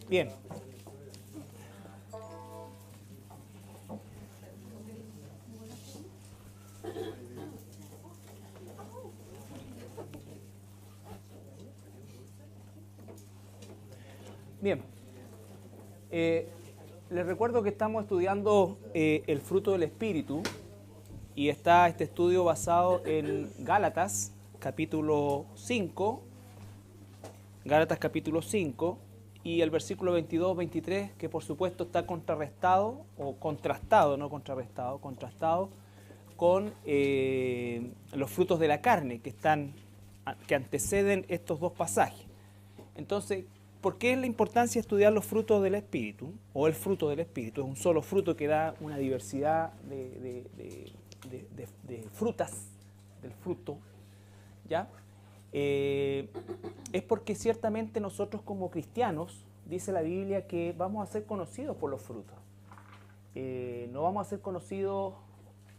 Bien. Bien. Les recuerdo que estamos estudiando el fruto del Espíritu y está este estudio basado en Gálatas, capítulo 5, Gálatas capítulo 5 y el versículo 22-23, que por supuesto está contrarrestado, o contrastado, no contrarrestado, contrastado con los frutos de la carne que anteceden estos dos pasajes. Entonces, ¿por qué es la importancia de estudiar los frutos del Espíritu, o el fruto del Espíritu? Es un solo fruto que da una diversidad de frutas, del fruto, ¿ya? Es porque ciertamente nosotros como cristianos, dice la Biblia, que vamos a ser conocidos por los frutos. No vamos a ser conocidos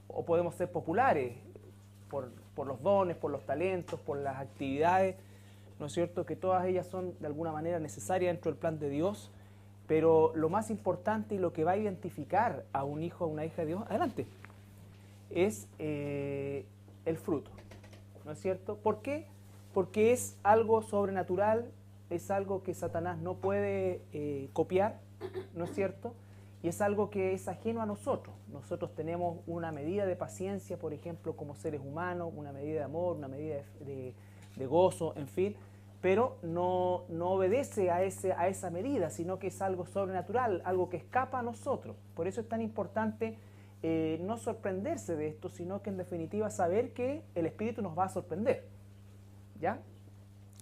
o podemos ser populares por los dones, por los talentos, por las actividades, ¿no es cierto? Que todas ellas son de alguna manera necesarias dentro del plan de Dios, pero lo más importante y lo que va a identificar a un hijo o una hija de Dios, adelante, es el fruto, ¿no es cierto? ¿Por qué? Porque es algo sobrenatural, es algo que Satanás no puede copiar, ¿no es cierto? Y es algo que es ajeno a nosotros. Nosotros tenemos una medida de paciencia, por ejemplo, como seres humanos, una medida de amor, una medida de gozo, en fin, pero no obedece a esa medida, sino que es algo sobrenatural, algo que escapa a nosotros. Por eso es tan importante no sorprenderse de esto, sino que en definitiva saber que el Espíritu nos va a sorprender, ¿ya?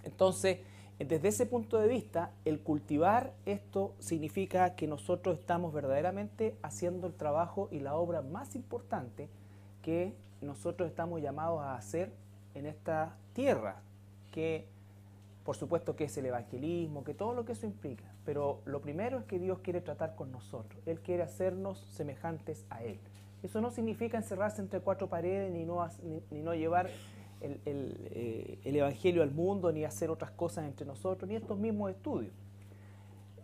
Entonces, desde ese punto de vista, el cultivar esto significa que nosotros estamos verdaderamente haciendo el trabajo y la obra más importante que nosotros estamos llamados a hacer en esta tierra, que por supuesto que es el evangelismo, que todo lo que eso implica, pero lo primero es que Dios quiere tratar con nosotros, Él quiere hacernos semejantes a Él. Eso no significa encerrarse entre cuatro paredes ni no llevar el evangelio al mundo, ni hacer otras cosas entre nosotros, ni estos mismos estudios.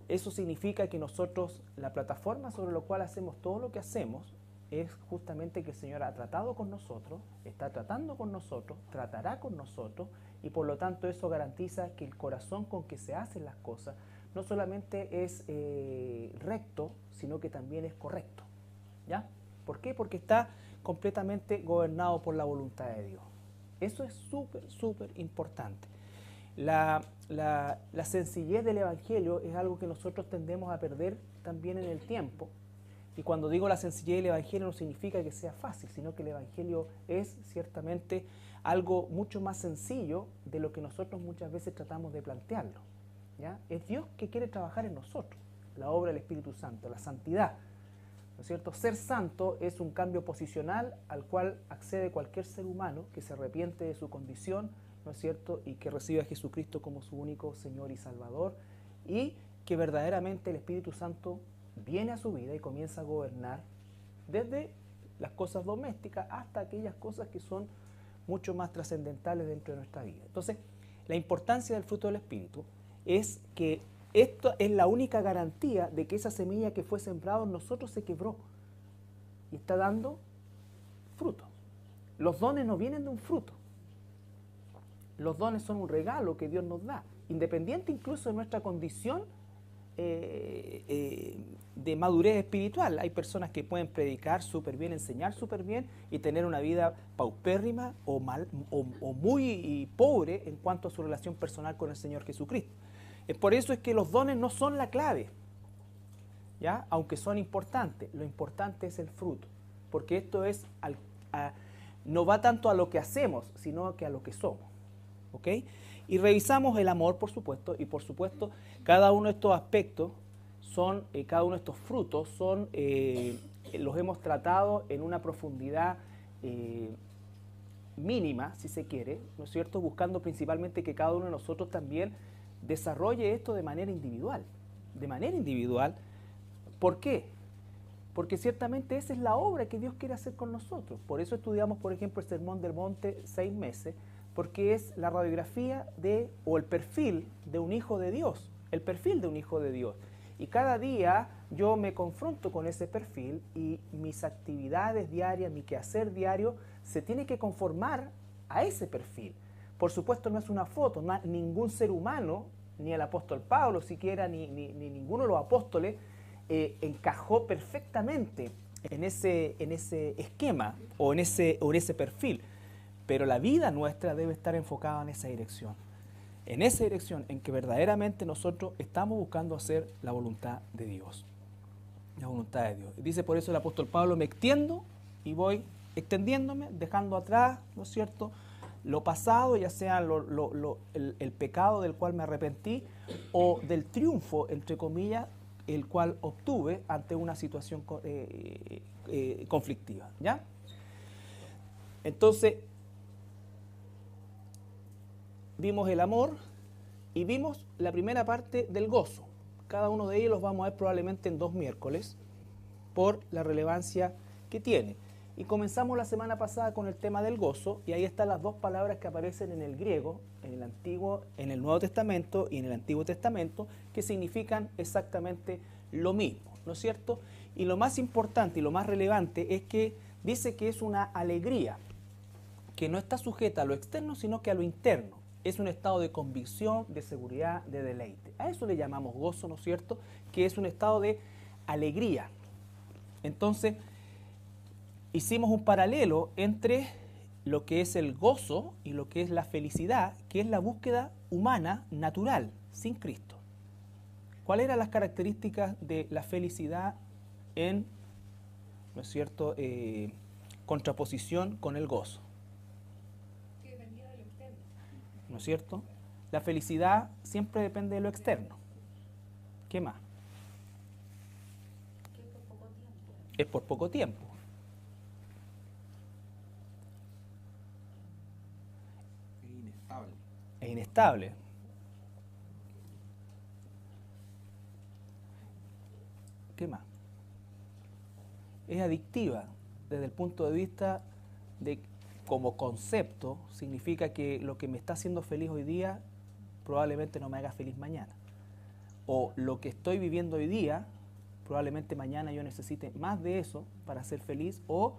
Eso significa que nosotros, la plataforma sobre la cual hacemos todo lo que hacemos, es justamente que el Señor ha tratado con nosotros, está tratando con nosotros, tratará con nosotros, y por lo tanto eso garantiza que el corazón con que se hacen las cosas no solamente es recto, sino que también es correcto, ¿ya? ¿Por qué? Porque está completamente gobernado por la voluntad de Dios. Eso es súper importante. La sencillez del Evangelio es algo que nosotros tendemos a perder también en el tiempo. Y cuando digo la sencillez del Evangelio no significa que sea fácil, sino que el Evangelio es ciertamente algo mucho más sencillo de lo que nosotros muchas veces tratamos de plantearlo, ¿ya? Es Dios que quiere trabajar en nosotros, la obra del Espíritu Santo, la santidad, ¿no es cierto? Ser santo es un cambio posicional al cual accede cualquier ser humano que se arrepiente de su condición, ¿no es cierto? Y que recibe a Jesucristo como su único Señor y Salvador, y que verdaderamente el Espíritu Santo viene a su vida y comienza a gobernar desde las cosas domésticas hasta aquellas cosas que son mucho más trascendentales dentro de nuestra vida. Entonces, la importancia del fruto del Espíritu es que esto es la única garantía de que esa semilla que fue sembrada en nosotros se quebró y está dando fruto. Los dones no vienen de un fruto. Los dones son un regalo que Dios nos da, independiente incluso de nuestra condición de madurez espiritual. Hay personas que pueden predicar súper bien, enseñar súper bien y tener una vida paupérrima o muy pobre en cuanto a su relación personal con el Señor Jesucristo. Por eso es que los dones no son la clave, ¿ya? Aunque son importantes, lo importante es el fruto, porque esto es no va tanto a lo que hacemos, sino que a lo que somos, ¿ok? Y revisamos el amor, por supuesto, y por supuesto cada uno de estos aspectos son, cada uno de estos frutos son, los hemos tratado en una profundidad mínima, si se quiere, ¿no es cierto? Buscando principalmente que cada uno de nosotros también desarrolle esto de manera individual. De manera individual. ¿Por qué? Porque ciertamente esa es la obra que Dios quiere hacer con nosotros. Por eso estudiamos, por ejemplo, el Sermón del Monte 6 meses, porque es la radiografía o el perfil de un hijo de Dios. El perfil de un hijo de Dios. Y cada día yo me confronto con ese perfil y mis actividades diarias, mi quehacer diario, se tiene que conformar a ese perfil. Por supuesto no es una foto, ningún ser humano, ni el apóstol Pablo siquiera, ni ninguno de los apóstoles, encajó perfectamente en ese esquema o en ese perfil. Pero la vida nuestra debe estar enfocada en esa dirección en que verdaderamente nosotros estamos buscando hacer la voluntad de Dios. La voluntad de Dios. Dice por eso el apóstol Pablo, me extiendo y voy extendiéndome, dejando atrás, ¿no es cierto?, lo pasado, ya sea el pecado del cual me arrepentí o del triunfo, entre comillas, el cual obtuve ante una situación conflictiva, ¿ya? Entonces, vimos el amor y vimos la primera parte del gozo. Cada uno de ellos los vamos a ver probablemente en 2 miércoles por la relevancia que tiene. Y comenzamos la semana pasada con el tema del gozo y ahí están las 2 palabras que aparecen en el griego, en el Nuevo Testamento y en el Antiguo Testamento, que significan exactamente lo mismo, ¿no es cierto? Y lo más importante y lo más relevante es que dice que es una alegría que no está sujeta a lo externo, sino que a lo interno. Es un estado de convicción, de seguridad, de deleite. A eso le llamamos gozo, ¿no es cierto? Que es un estado de alegría. Entonces, hicimos un paralelo entre lo que es el gozo y lo que es la felicidad, que es la búsqueda humana natural, sin Cristo. ¿Cuáles eran las características de la felicidad en, ¿no es cierto?, contraposición con el gozo? ¿No es cierto? La felicidad siempre depende de lo externo. ¿Qué más? Es por poco tiempo. Es inestable. ¿Qué más? Es adictiva desde el punto de vista de como concepto, significa que lo que me está haciendo feliz hoy día probablemente no me haga feliz mañana. O lo que estoy viviendo hoy día, probablemente mañana yo necesite más de eso para ser feliz o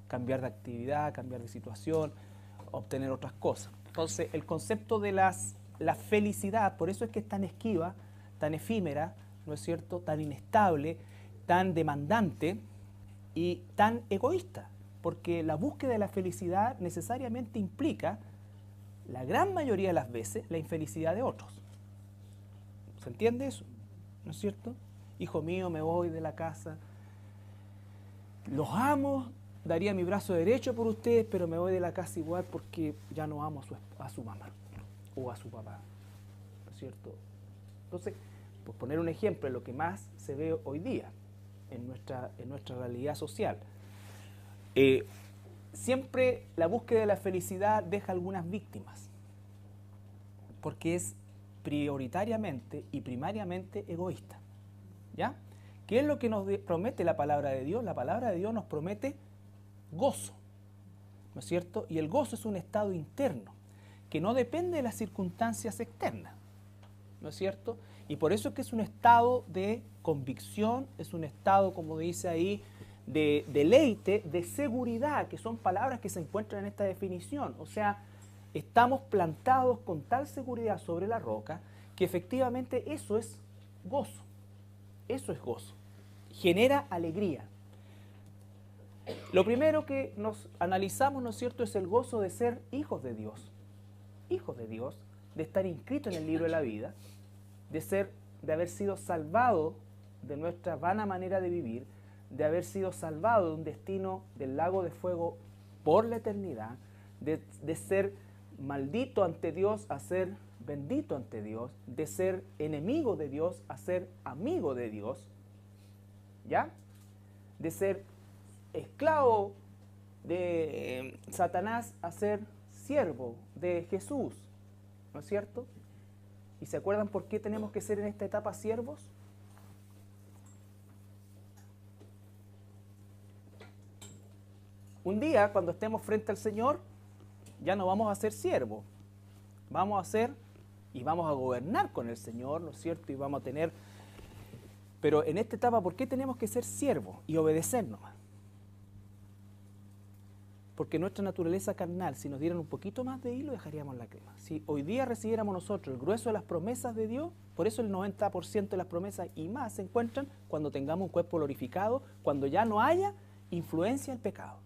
cambiar de actividad, cambiar de situación, obtener otras cosas. Entonces, el concepto de la felicidad, por eso es que es tan esquiva, tan efímera, ¿no es cierto?, tan inestable, tan demandante y tan egoísta. Porque la búsqueda de la felicidad necesariamente implica, la gran mayoría de las veces, la infelicidad de otros. ¿Se entiende eso? ¿No es cierto? Hijo mío, me voy de la casa, los amo, daría mi brazo derecho por ustedes, pero me voy de la casa igual porque ya no amo a su mamá o a su papá. ¿No es cierto? Entonces, por poner un ejemplo, es lo que más se ve hoy día en nuestra realidad social. Siempre la búsqueda de la felicidad deja algunas víctimas, porque es prioritariamente y primariamente egoísta. ¿Ya? ¿Qué es lo que nos promete la palabra de Dios? La palabra de Dios nos promete gozo, ¿no es cierto? Y el gozo es un estado interno, que no depende de las circunstancias externas, ¿no es cierto? Y por eso es que es un estado de convicción, es un estado, como dice ahí, de deleite, de seguridad, que son palabras que se encuentran en esta definición. O sea, estamos plantados con tal seguridad sobre la roca que efectivamente eso es gozo. Eso es gozo. Genera alegría. Lo primero que nos analizamos, ¿no es cierto?, es el gozo de ser hijos de Dios. Hijos de Dios, de estar inscritos en el libro de la vida, de haber sido salvados de nuestra vana manera de vivir, de haber sido salvado de un destino del lago de fuego por la eternidad, de ser maldito ante Dios a ser bendito ante Dios, de ser enemigo de Dios a ser amigo de Dios, ¿ya? De ser esclavo de Satanás a ser siervo de Jesús, ¿no es cierto? ¿Y se acuerdan por qué tenemos que ser en esta etapa siervos? Un día, cuando estemos frente al Señor, ya no vamos a ser siervos, vamos a ser y vamos a gobernar con el Señor, ¿no es cierto? Y vamos a tener Pero en esta etapa, ¿por qué tenemos que ser siervos y obedecer nomás? Porque nuestra naturaleza carnal, si nos dieran un poquito más de hilo, dejaríamos la crema. Si hoy día recibiéramos nosotros el grueso de las promesas de Dios, por eso el 90% de las promesas y más se encuentran cuando tengamos un cuerpo glorificado, cuando ya no haya influencia del pecado.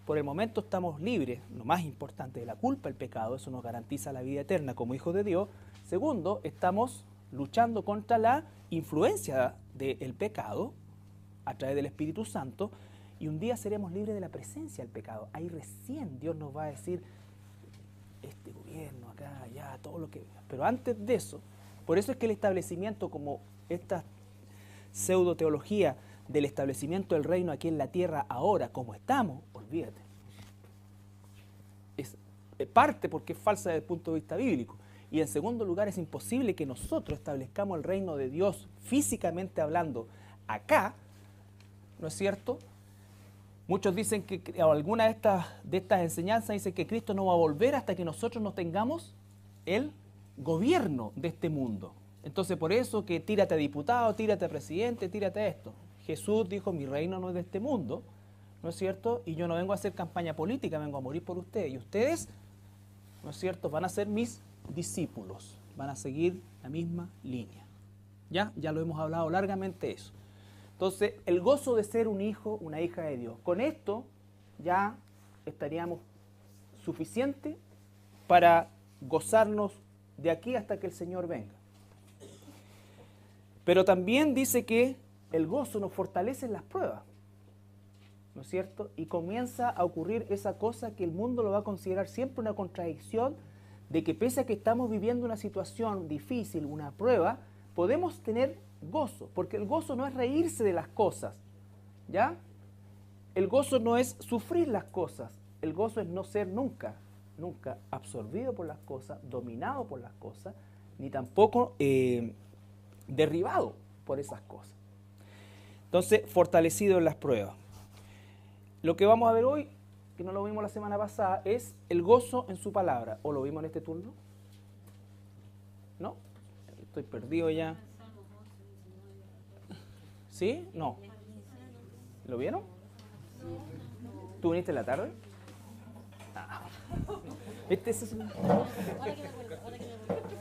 Por el momento estamos libres, lo más importante, de la culpa del pecado, eso nos garantiza la vida eterna como hijos de Dios. Segundo, estamos luchando contra la influencia del pecado a través del Espíritu Santo, y un día seremos libres de la presencia del pecado. Ahí recién Dios nos va a decir, este gobierno acá, allá, todo lo que... Pero antes de eso, por eso es que el establecimiento, como esta pseudo-teología del establecimiento del reino aquí en la tierra ahora, como estamos, olvídate. Es parte porque es falsa desde el punto de vista bíblico. Y en segundo lugar, es imposible que nosotros establezcamos el reino de Dios físicamente hablando acá, ¿no es cierto? Muchos dicen que, o alguna de estas enseñanzas dicen que Cristo no va a volver hasta que nosotros no tengamos el gobierno de este mundo. Entonces, por eso que tírate a diputado, tírate a presidente, tírate a esto. Jesús dijo, mi reino no es de este mundo, ¿no es cierto? Y yo no vengo a hacer campaña política, vengo a morir por ustedes. Y ustedes, ¿no es cierto?, van a ser mis discípulos, van a seguir la misma línea. Ya lo hemos hablado largamente eso. Entonces, el gozo de ser un hijo, una hija de Dios. Con esto ya estaríamos suficiente para gozarnos de aquí hasta que el Señor venga. Pero también dice que el gozo nos fortalece en las pruebas, ¿no es cierto? Y comienza a ocurrir esa cosa que el mundo lo va a considerar siempre una contradicción, de que pese a que estamos viviendo una situación difícil, una prueba, podemos tener gozo, porque el gozo no es reírse de las cosas, ¿ya? El gozo no es sufrir las cosas, el gozo es no ser nunca absorbido por las cosas, dominado por las cosas, ni tampoco derribado por esas cosas. Entonces, fortalecido en las pruebas. Lo que vamos a ver hoy, que no lo vimos la semana pasada, es el gozo en su palabra. ¿O lo vimos en este turno? ¿No? Estoy perdido ya. ¿Sí? No. ¿Lo vieron? ¿Tú viniste en la tarde? Ah.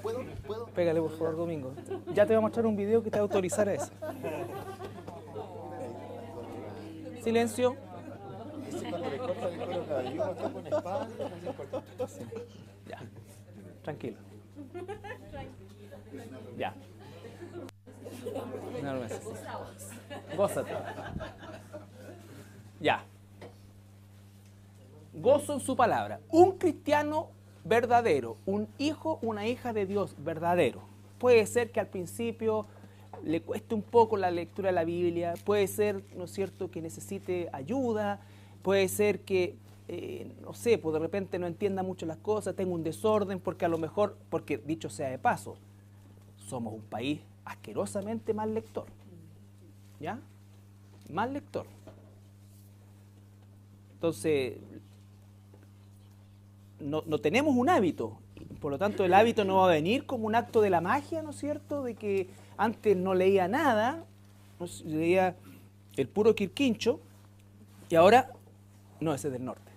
¿Puedo? Pégale por favor, Domingo. Ya te voy a mostrar un video que te va a autorizar a eso. Silencio. Ya. Tranquilo. Ya. No, no es. Gózate. Ya. Gozo en su palabra. Un cristiano verdadero, un hijo, una hija de Dios verdadero. Puede ser que al principio le cueste un poco la lectura de la Biblia, puede ser, ¿no es cierto?, que necesite ayuda, puede ser que, no sé, pues de repente no entienda mucho las cosas, tenga un desorden, porque a lo mejor, porque dicho sea de paso, somos un país asquerosamente mal lector, ¿ya? Mal lector. Entonces, no tenemos un hábito, por lo tanto el hábito no va a venir como un acto de la magia, ¿no es cierto?, de que antes no leía nada, leía el puro Quirquincho, y ahora, no, ese es del norte.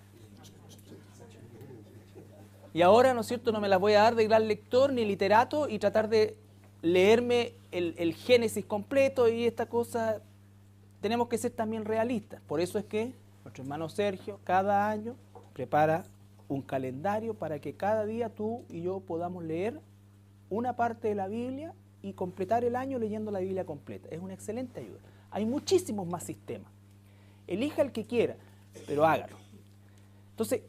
Y ahora, ¿no es cierto?, no me las voy a dar de gran lector ni literato y tratar de leerme el Génesis completo y esta cosa. Tenemos que ser también realistas. Por eso es que nuestro hermano Sergio cada año prepara un calendario para que cada día tú y yo podamos leer una parte de la Biblia y completar el año leyendo la Biblia completa. Es una excelente ayuda. Hay muchísimos más sistemas. Elija el que quiera, pero hágalo. Entonces,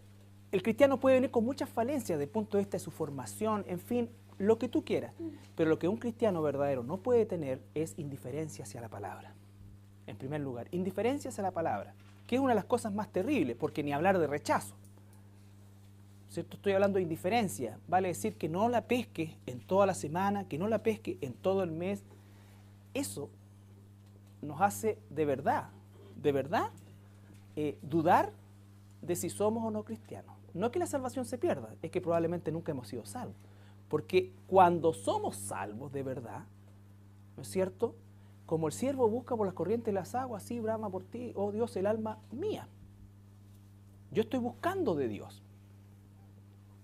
el cristiano puede venir con muchas falencias desde el punto de vista de su formación, en fin, lo que tú quieras. Pero lo que un cristiano verdadero no puede tener es indiferencia hacia la palabra. En primer lugar, indiferencia hacia la palabra, que es una de las cosas más terribles, porque ni hablar de rechazo. ¿Cierto? Estoy hablando de indiferencia, vale decir que no la pesques en toda la semana, que no la pesques en todo el mes. Eso nos hace de verdad, dudar de si somos o no cristianos. No que la salvación se pierda, es que probablemente nunca hemos sido salvos. Porque cuando somos salvos de verdad, ¿no es cierto?, como el siervo busca por las corrientes de las aguas, así brama por ti, oh Dios, el alma mía. Yo estoy buscando de Dios.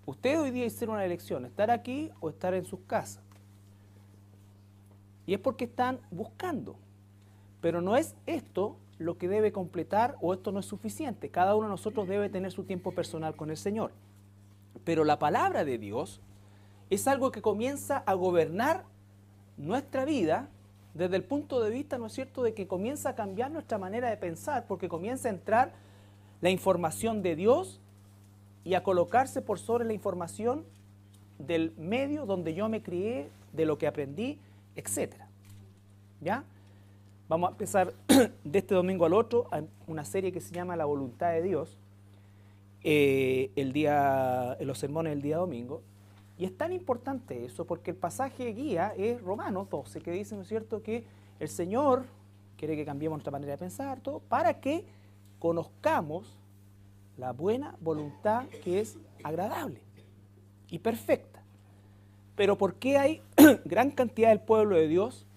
Ustedes hoy día hicieron una elección, estar aquí o estar en sus casas. Y es porque están buscando. Pero no es esto lo que debe completar, o esto no es suficiente. Cada uno de nosotros debe tener su tiempo personal con el Señor. Pero la palabra de Dios es algo que comienza a gobernar nuestra vida desde el punto de vista, ¿no es cierto?, de que comienza a cambiar nuestra manera de pensar, porque comienza a entrar la información de Dios y a colocarse por sobre la información del medio donde yo me crié, de lo que aprendí, etc. ¿Ya? Vamos a empezar de este domingo al otro a una serie que se llama La Voluntad de Dios, en los sermones del día domingo. Y es tan importante eso porque el pasaje guía es Romanos 12, que dice, ¿no es cierto?, que el Señor quiere que cambiemos nuestra manera de pensar, todo, para que conozcamos la buena voluntad que es agradable y perfecta. Pero ¿por qué hay gran cantidad del pueblo de Dios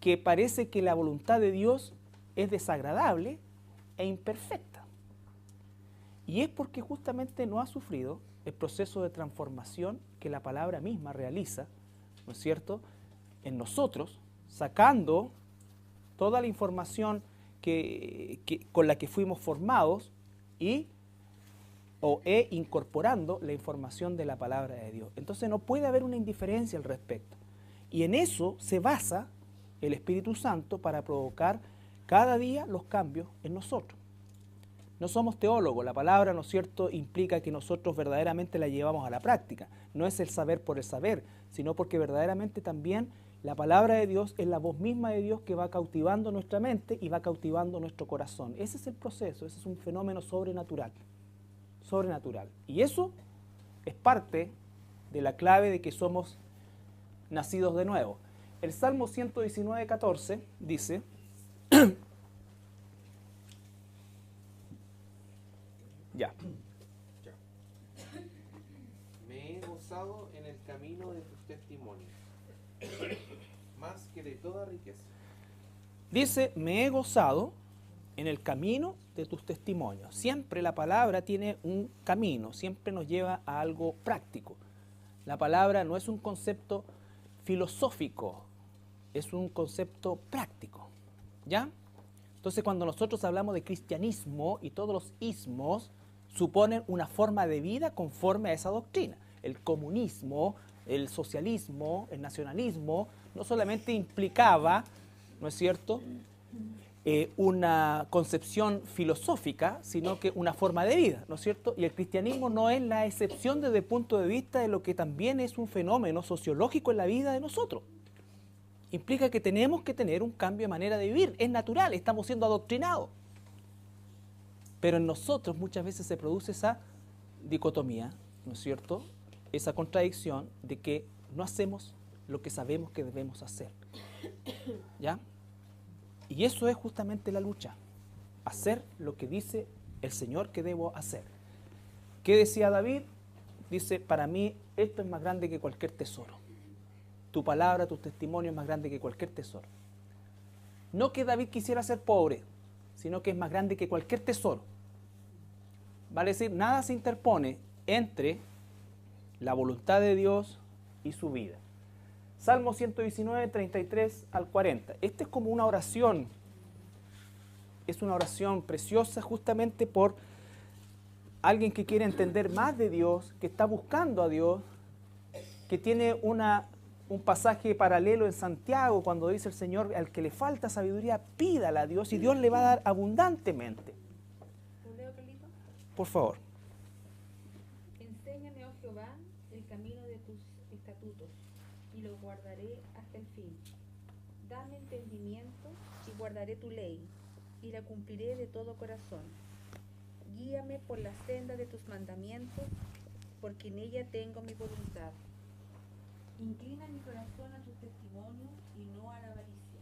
que parece que la voluntad de Dios es desagradable e imperfecta? Y es porque justamente no ha sufrido el proceso de transformación que la palabra misma realiza, ¿no es cierto?, en nosotros, sacando toda la información con la que fuimos formados e incorporando la información de la palabra de Dios. Entonces no puede haber una indiferencia al respecto. Y en eso se basa el Espíritu Santo para provocar cada día los cambios en nosotros. No somos teólogos, la palabra, ¿no es cierto?, implica que nosotros verdaderamente la llevamos a la práctica. No es el saber por el saber, sino porque verdaderamente también la palabra de Dios es la voz misma de Dios que va cautivando nuestra mente y va cautivando nuestro corazón. Ese es el proceso, ese es un fenómeno sobrenatural. Sobrenatural. Y eso es parte de la clave de que somos nacidos de nuevo. El Salmo 119:14 dice: Ya. Me he gozado en el camino de tus testimonios, más que de toda riqueza. Dice, me he gozado en el camino de tus testimonios. Siempre la palabra tiene un camino, siempre nos lleva a algo práctico. La palabra no es un concepto filosófico, es un concepto práctico. ¿Ya? Entonces, cuando nosotros hablamos de cristianismo y todos los ismos, suponen una forma de vida conforme a esa doctrina. El comunismo, el socialismo, el nacionalismo, no solamente implicaba, ¿no es cierto?, una concepción filosófica, sino que una forma de vida, ¿no es cierto? Y el cristianismo no es la excepción desde el punto de vista de lo que también es un fenómeno sociológico en la vida de nosotros. Implica que tenemos que tener un cambio de manera de vivir, es natural, estamos siendo adoctrinados. Pero en nosotros muchas veces se produce esa dicotomía, ¿no es cierto?, esa contradicción de que no hacemos lo que sabemos que debemos hacer. ¿Ya? Y eso es justamente la lucha, hacer lo que dice el Señor que debo hacer. ¿Qué decía David? Dice, para mí esto es más grande que cualquier tesoro. Tu palabra, tu testimonio es más grande que cualquier tesoro. No que David quisiera ser pobre, sino que es más grande que cualquier tesoro. Vale decir, nada se interpone entre la voluntad de Dios y su vida. Salmo 119, 33 al 40. Esta es como una oración, es una oración preciosa justamente por alguien que quiere entender más de Dios, que está buscando a Dios, que tiene un pasaje paralelo en Santiago cuando dice el Señor, al que le falta sabiduría, pídala a Dios y Dios le va a dar abundantemente. ¿Lo leo, Carlito? Por favor. Enséñame, oh Jehová, el camino de tus estatutos, y los guardaré hasta el fin. Dame entendimiento, y guardaré tu ley, y la cumpliré de todo corazón. Guíame por la senda de tus mandamientos, porque en ella tengo mi voluntad. Inclina mi corazón a tus testimonios y no a la avaricia.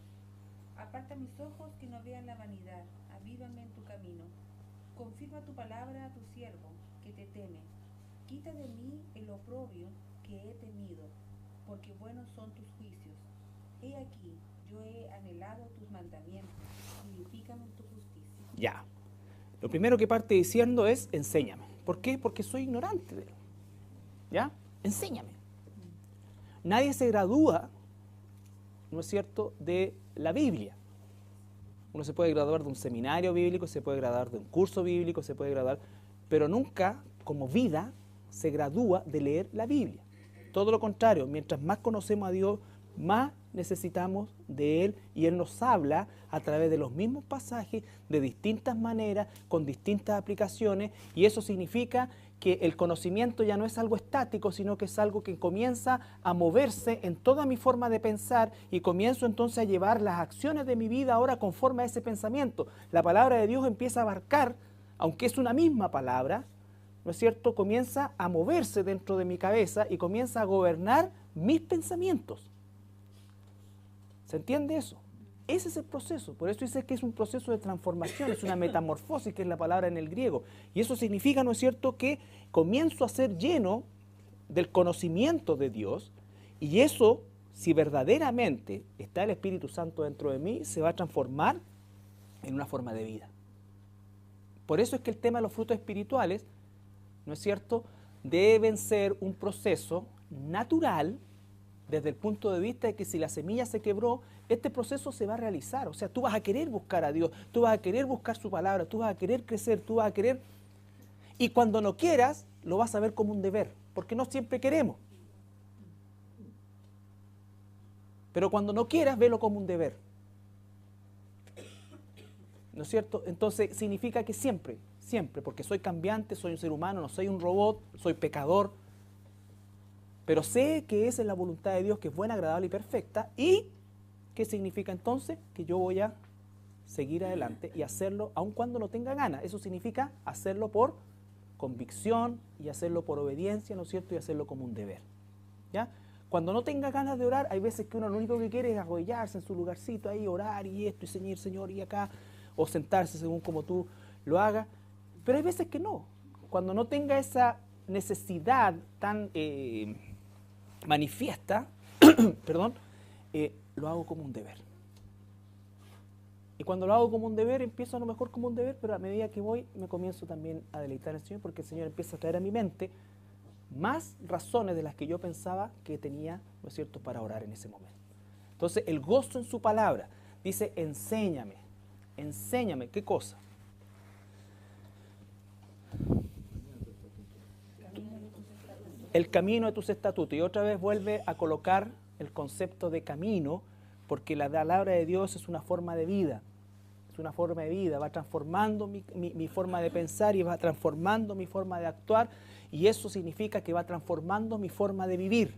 Aparta mis ojos que no vean la vanidad, avívame en tu camino. Confirma tu palabra a tu siervo, que te teme. Quita de mí el oprobio que he temido, porque buenos son tus juicios. He aquí, Yo he anhelado tus mandamientos, vivifícame en tu justicia. Ya. Lo primero que parte diciendo es, enséñame. ¿Por qué? Porque soy ignorante de él. ¿Ya? Enséñame. Nadie se gradúa, ¿no es cierto?, de la Biblia. Uno se puede graduar de un seminario bíblico, se puede graduar de un curso bíblico, se puede graduar, pero nunca, como vida, se gradúa de leer la Biblia. Todo lo contrario, mientras más conocemos a Dios, más necesitamos de Él, y Él nos habla a través de los mismos pasajes, de distintas maneras, con distintas aplicaciones, y eso significa que el conocimiento ya no es algo estático, sino que es algo que comienza a moverse en toda mi forma de pensar, y comienzo entonces a llevar las acciones de mi vida ahora conforme a ese pensamiento. La palabra de Dios empieza a abarcar, aunque es una misma palabra, ¿no es cierto?, comienza a moverse dentro de mi cabeza y comienza a gobernar mis pensamientos. ¿Se entiende eso? Ese es el proceso. Por eso dice que es un proceso de transformación, es una metamorfosis, que es la palabra en el griego. Y eso significa, ¿no es cierto?, que comienzo a ser lleno del conocimiento de Dios, y eso, si verdaderamente está el Espíritu Santo dentro de mí, se va a transformar en una forma de vida. Por eso es que el tema de los frutos espirituales, ¿no es cierto?, deben ser un proceso natural, desde el punto de vista de que si la semilla se quebró, este proceso se va a realizar. O sea, tú vas a querer buscar a Dios, tú vas a querer buscar su palabra, tú vas a querer crecer, tú vas a querer... Y cuando no quieras, lo vas a ver como un deber, porque no siempre queremos. Pero cuando no quieras, velo como un deber. ¿No es cierto? Entonces significa que siempre, porque soy cambiante, soy un ser humano, no soy un robot, soy pecador, pero sé que esa es la voluntad de Dios, que es buena, agradable y perfecta. ¿Y qué significa entonces? Que yo voy a seguir adelante y hacerlo aun cuando no tenga ganas. Eso significa hacerlo por convicción y hacerlo por obediencia, ¿no es cierto? Y hacerlo como un deber, ¿ya? Cuando no tenga ganas de orar, hay veces que uno lo único que quiere es arrodillarse en su lugarcito ahí, orar y esto, y Señor, y acá, o sentarse según como tú lo hagas. Pero hay veces que no. Cuando no tenga esa necesidad tan manifiesta, perdón, lo hago como un deber. Y cuando lo hago como un deber, empiezo a lo mejor como un deber, pero a medida que voy, me comienzo también a deleitar en el Señor, porque el Señor empieza a traer a mi mente más razones de las que yo pensaba que tenía, ¿no es cierto?, para orar en ese momento. Entonces, el gozo en su palabra, dice, enséñame, ¿qué cosa? El camino de tus estatutos. Y otra vez vuelve a colocar el concepto de camino, porque la palabra de Dios es una forma de vida. Es una forma de vida, va transformando mi forma de pensar y va transformando mi forma de actuar, y eso significa que va transformando mi forma de vivir.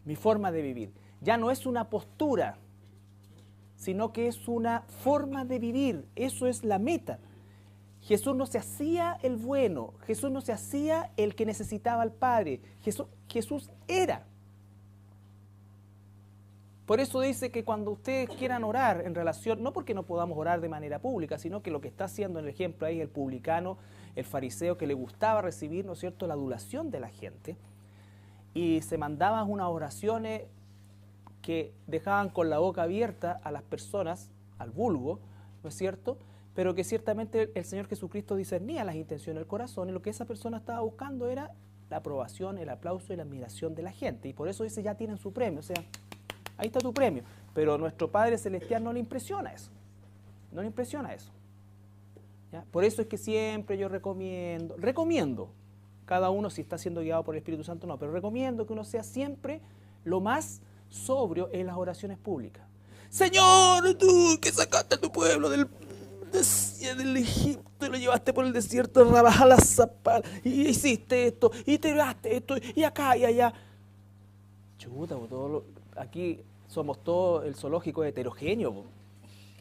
Mi forma de vivir. Ya no es una postura, sino que es una forma de vivir. Eso es la meta. Jesús no se hacía el bueno, Jesús no se hacía el que necesitaba al Padre, Jesús era. Por eso dice que cuando ustedes quieran orar en relación, no porque no podamos orar de manera pública, sino que lo que está haciendo en el ejemplo ahí el publicano, el fariseo, que le gustaba recibir, ¿no es cierto?, la adulación de la gente, y se mandaban unas oraciones que dejaban con la boca abierta a las personas, al vulgo, ¿no es cierto?, pero que ciertamente el Señor Jesucristo discernía las intenciones del corazón, y lo que esa persona estaba buscando era la aprobación, el aplauso y la admiración de la gente, y por eso dice, ya tienen su premio, o sea, ahí está tu premio. Pero nuestro Padre Celestial no le impresiona eso. No le impresiona eso. ¿Ya? Por eso es que siempre yo recomiendo, cada uno si está siendo guiado por el Espíritu Santo no, pero recomiendo que uno sea siempre lo más sobrio en las oraciones públicas. Señor, tú que sacaste a tu pueblo del Egipto y lo llevaste por el desierto de Rabajal-Azapal, y hiciste esto, y te llevaste esto, y acá y allá. Chuta, aquí somos todos el zoológico heterogéneo.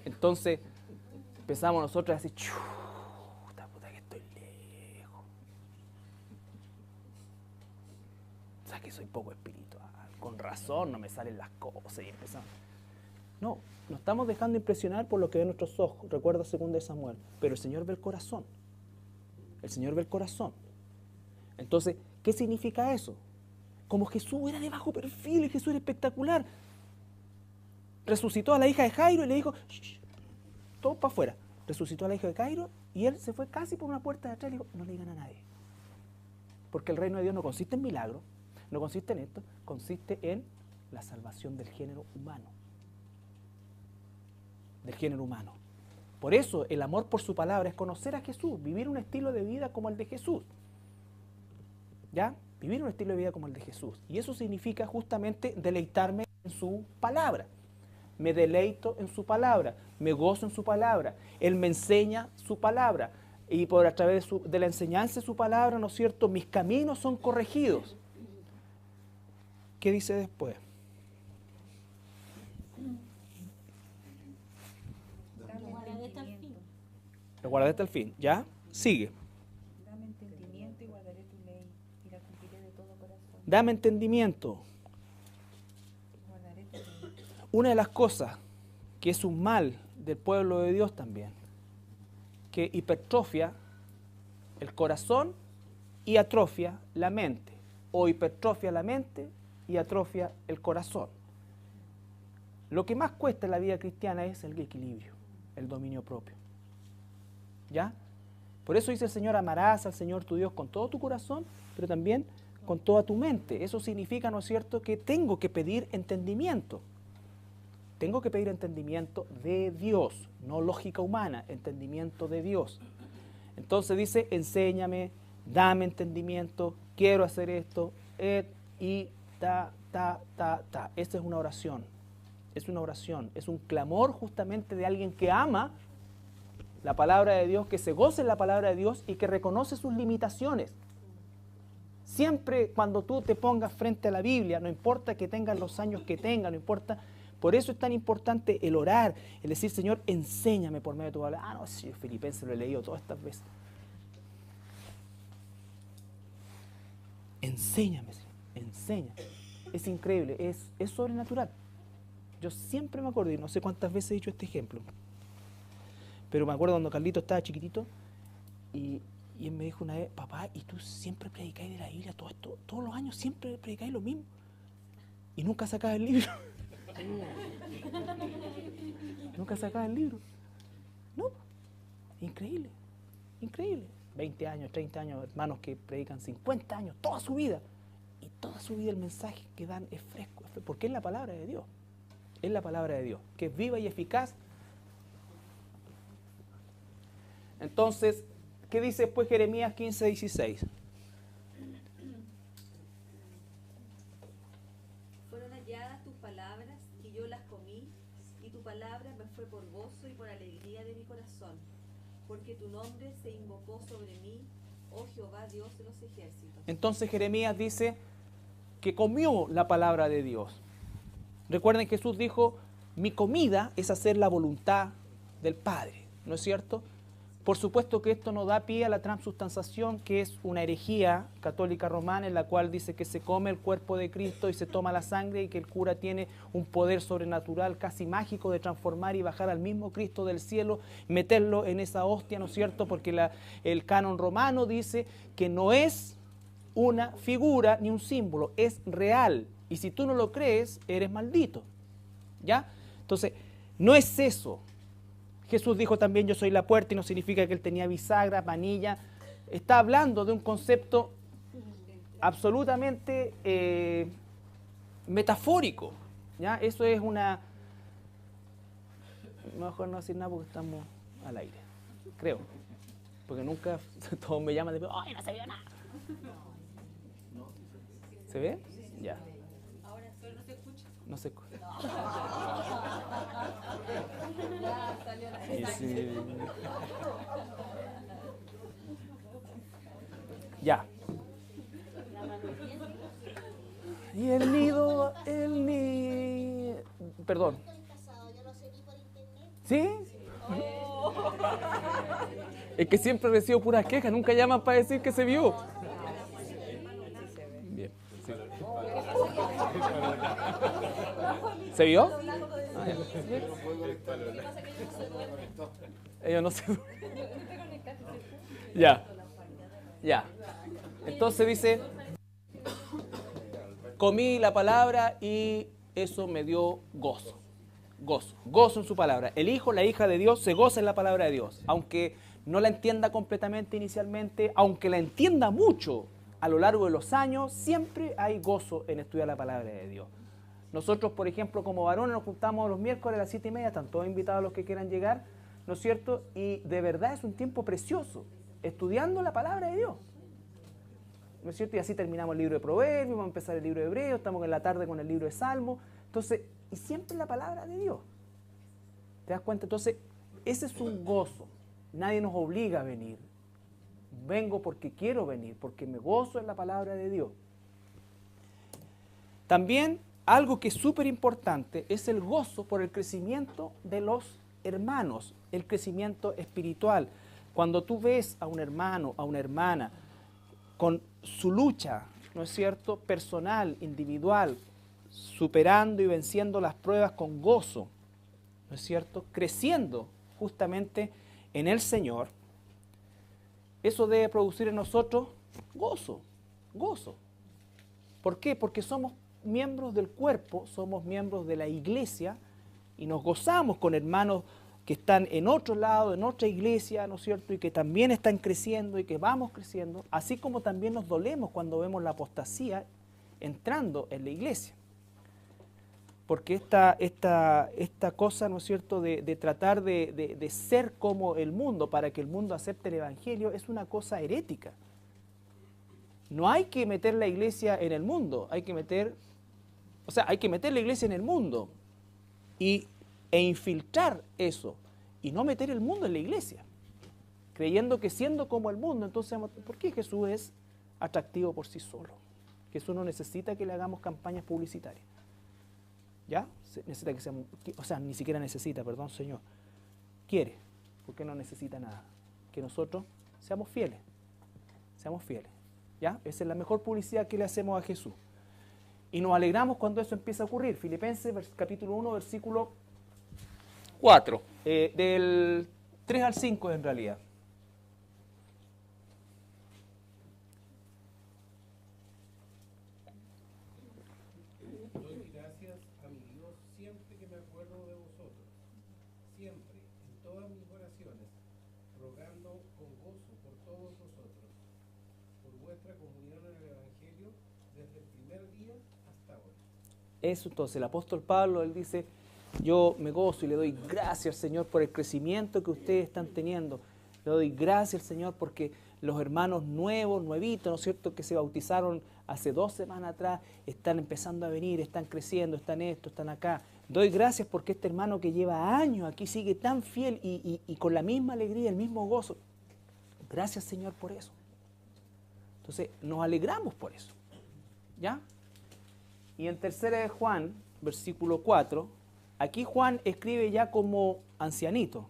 Entonces empezamos nosotros a decir, chuta, puta que estoy lejos. O sea, que soy poco espiritual. Con razón no me salen las cosas. Y empezamos. No, nos estamos dejando impresionar por lo que ven nuestros ojos. Recuerda 2 Samuel. Pero el Señor ve el corazón. El Señor ve el corazón. Entonces, ¿qué significa eso? Como Jesús era de bajo perfil y Jesús era espectacular. resucitó a la hija de Jairo y le dijo, shh, todo para afuera. Resucitó a la hija de Jairo y él se fue casi por una puerta de atrás y le dijo, no le digan a nadie. Porque el reino de Dios no consiste en milagros, no consiste en esto, consiste en la salvación del género humano. Del género humano. Por eso el amor por su palabra es conocer a Jesús, vivir un estilo de vida como el de Jesús. ¿Ya? Vivir un estilo de vida como el de Jesús. Y eso significa justamente deleitarme en su palabra. Me deleito en su palabra, me gozo en su palabra. Él me enseña su palabra. Y por a través de la enseñanza de su palabra, ¿no es cierto?, mis caminos son corregidos. ¿Qué dice después? Lo guardaré hasta el fin. ¿Ya? Sigue. Dame entendimiento y guardaré tu ley, y la cumpliré de todo corazón. Dame entendimiento. Guardaré tu ley. Una de las cosas que es un mal del pueblo de Dios también, que hipertrofia el corazón y atrofia la mente, o hipertrofia la mente y atrofia el corazón. Lo que más cuesta en la vida cristiana es el equilibrio, el dominio propio. ¿Ya? Por eso dice el Señor, amarás al Señor tu Dios con todo tu corazón, pero también con toda tu mente. Eso significa, ¿no es cierto?, que tengo que pedir entendimiento. Tengo que pedir entendimiento de Dios, no lógica humana, entendimiento de Dios. Entonces dice, enséñame, dame entendimiento, quiero hacer esto, y ta. Esta es una oración, es un clamor justamente de alguien que ama la palabra de Dios, que se goza en la palabra de Dios y que reconoce sus limitaciones. Siempre cuando tú te pongas frente a la Biblia, no importa que tengas los años que tengas, no importa, por eso es tan importante el orar, el decir, Señor, enséñame por medio de tu palabra. Ah, no, sí, Filipenses lo he leído todas estas veces. Enséñame, Señor, enséñame. Es increíble, es sobrenatural. Yo siempre me acuerdo, y no sé cuántas veces he dicho este ejemplo, pero me acuerdo cuando Carlito estaba chiquitito y él me dijo una vez, papá, ¿y tú siempre predicáis de la Biblia todo esto? Todos los años siempre predicáis lo mismo y nunca sacás el libro. Nunca sacás el libro. No, increíble, increíble. 20 años, 30 años, hermanos que predican 50 años, toda su vida. Y toda su vida el mensaje que dan es fresco, porque es la palabra de Dios. Es la palabra de Dios, que es viva y eficaz. Entonces, ¿qué dice después Jeremías 15:16? Fueron halladas tus palabras y yo las comí, y tu palabra me fue por gozo y por alegría de mi corazón, porque tu nombre se invocó sobre mí, oh Jehová Dios de los ejércitos. Entonces Jeremías dice que comió la palabra de Dios. Recuerden, Jesús dijo, mi comida es hacer la voluntad del Padre, ¿no es cierto? Por supuesto que esto no da pie a la transubstanciación, que es una herejía católica romana en la cual dice que se come el cuerpo de Cristo y se toma la sangre y que el cura tiene un poder sobrenatural casi mágico de transformar y bajar al mismo Cristo del cielo, meterlo en esa hostia, ¿no es cierto? Porque el canon romano dice que no es una figura ni un símbolo, es real. Y si tú no lo crees, eres maldito. ¿Ya? Entonces, no es eso. Jesús dijo también, yo soy la puerta, y no significa que él tenía bisagra, manilla. Está hablando de un concepto absolutamente metafórico. ¿Ya? Eso es una... Mejor no decir nada porque estamos al aire, creo. Porque nunca todos me llaman de... ¡Ay, no se vio nada! ¿Se ve? Ya. Ahora solo no se escucha. No se escucha. Ya salió la Y sí. Ya. Y el nido, perdón. ¿Sí? Es que siempre recibo puras quejas, nunca llaman para decir que se vio. Bien. Sí. ¿Se vio? Ah, ya. Ellos no se... Ya. Ya. Entonces dice, comí la palabra y eso me dio gozo. Gozo. Gozo en su palabra. El hijo, la hija de Dios se goza en la palabra de Dios. Aunque no la entienda completamente inicialmente, aunque la entienda mucho a lo largo de los años, siempre hay gozo en estudiar la palabra de Dios. Nosotros, por ejemplo, como varones nos juntamos los miércoles a las 7:30, están todos invitados los que quieran llegar, ¿no es cierto? Y de verdad es un tiempo precioso, estudiando la palabra de Dios. ¿No es cierto? Y así terminamos el libro de Proverbios, vamos a empezar el libro de Hebreos, estamos en la tarde con el libro de Salmos. Entonces, y siempre la palabra de Dios. ¿Te das cuenta? Entonces, ese es un gozo. Nadie nos obliga a venir. Vengo porque quiero venir, porque me gozo en la palabra de Dios. También, algo que es súper importante es el gozo por el crecimiento de los hermanos, el crecimiento espiritual. Cuando tú ves a un hermano, a una hermana, con su lucha, ¿no es cierto?, personal, individual, superando y venciendo las pruebas con gozo, ¿no es cierto?, creciendo justamente en el Señor, eso debe producir en nosotros gozo, gozo. ¿Por qué? Porque somos miembros del cuerpo, somos miembros de la iglesia y nos gozamos con hermanos que están en otro lado, en otra iglesia, ¿no es cierto?, y que también están creciendo y que vamos creciendo, así como también nos dolemos cuando vemos la apostasía entrando en la iglesia. Porque esta cosa, ¿no es cierto?, de tratar de ser como el mundo para que el mundo acepte el Evangelio es una cosa herética. No hay que meter la iglesia en el mundo, hay que meter la iglesia en el mundo e infiltrar eso y no meter el mundo en la iglesia, creyendo que siendo como el mundo, entonces, ¿por qué Jesús es atractivo por sí solo? Jesús no necesita que le hagamos campañas publicitarias. ¿Ya? Necesita que seamos, o sea, ni siquiera necesita, perdón, Señor. Quiere, porque no necesita nada. Que nosotros seamos fieles. Seamos fieles. ¿Ya? Esa es la mejor publicidad que le hacemos a Jesús. Y nos alegramos cuando eso empieza a ocurrir. Filipenses capítulo 1, versículo 4. Del 3 al 5 en realidad. Doy gracias a mi Dios siempre que me acuerdo de vosotros, siempre, en todas mis oraciones, rogando con gozo por todos vosotros, por vuestra comunión en el Evangelio desde el primer día hasta ahora. Eso entonces, el apóstol Pablo, él dice, yo me gozo y le doy gracias al Señor por el crecimiento que ustedes están teniendo. Le doy gracias al Señor porque los hermanos nuevos, nuevitos, ¿no es cierto?, que se bautizaron hace 2 semanas atrás, están empezando a venir, están creciendo, están esto, están acá. Doy gracias porque este hermano que lleva años aquí sigue tan fiel y con la misma alegría, el mismo gozo. Gracias, Señor, por eso. Entonces, nos alegramos por eso. ¿Ya? Y en 3 de Juan, versículo 4, aquí Juan escribe ya como ancianito,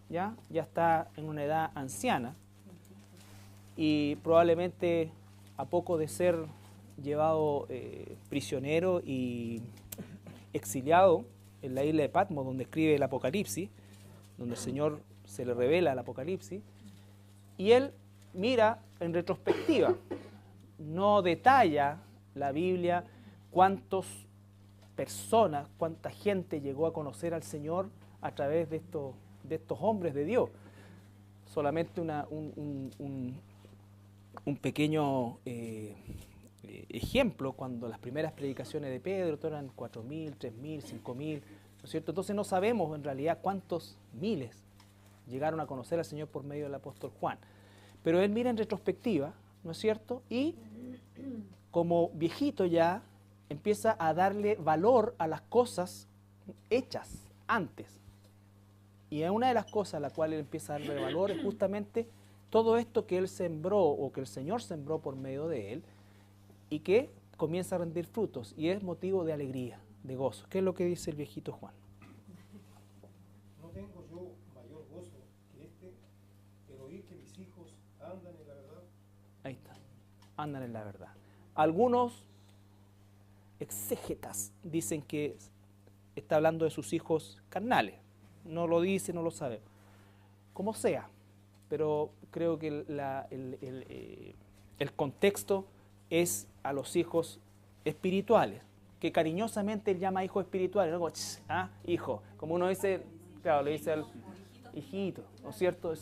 ya está en una edad anciana y probablemente a poco de ser llevado prisionero y exiliado en la isla de Patmos, donde escribe el Apocalipsis, donde el Señor se le revela el Apocalipsis, y él mira en retrospectiva, no detalla la Biblia cuántas personas, cuánta gente llegó a conocer al Señor a través de estos hombres de Dios. Solamente un pequeño ejemplo, cuando las primeras predicaciones de Pedro eran 4.000, 3.000, 5.000, ¿no es cierto? Entonces no sabemos en realidad cuántos miles llegaron a conocer al Señor por medio del apóstol Juan. Pero él mira en retrospectiva, ¿no es cierto? Y como viejito ya empieza a darle valor a las cosas hechas antes. Y una de las cosas a las cuales él empieza a darle valor es justamente todo esto que él sembró o que el Señor sembró por medio de él y que comienza a rendir frutos y es motivo de alegría, de gozo. ¿Qué es lo que dice el viejito Juan? No tengo yo mayor gozo que este, pero oír que mis hijos andan en la verdad. Ahí está, andan en la verdad. Algunos exégetas dicen que está hablando de sus hijos carnales. No lo dice, no lo sabe. Como sea, pero creo que el contexto es a los hijos espirituales, que cariñosamente él llama hijos espirituales, ¿no? Como, hijo, como uno dice, claro, le dice al hijito, ¿no es cierto?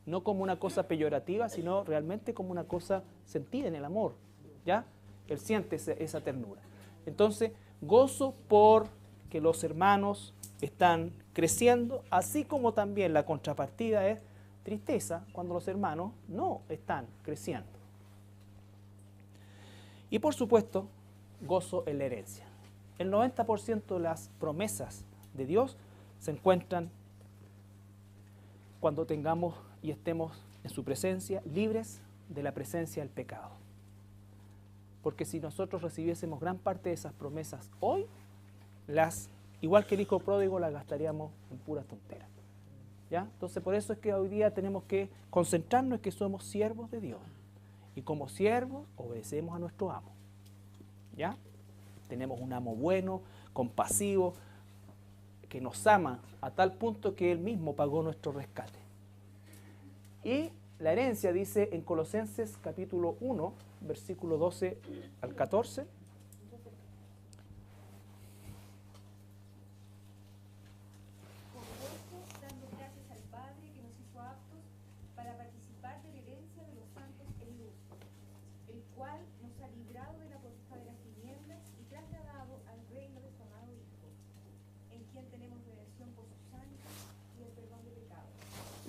No como una cosa peyorativa, sino realmente como una cosa sentida en el amor, ¿ya? Él siente esa ternura. Entonces, gozo por que los hermanos están creciendo, así como también la contrapartida es tristeza cuando los hermanos no están creciendo. Y por supuesto, gozo en la herencia. El 90% de las promesas de Dios se encuentran cuando tengamos y estemos en su presencia, libres de la presencia del pecado. Porque si nosotros recibiésemos gran parte de esas promesas hoy, igual que el hijo pródigo, las gastaríamos en puras tonteras. ¿Ya? Entonces por eso es que hoy día tenemos que concentrarnos en que somos siervos de Dios. Y como siervos obedecemos a nuestro amo. ¿Ya? Tenemos un amo bueno, compasivo, que nos ama a tal punto que Él mismo pagó nuestro rescate. Y la herencia dice en Colosenses capítulo 1, versículo 12 al 14.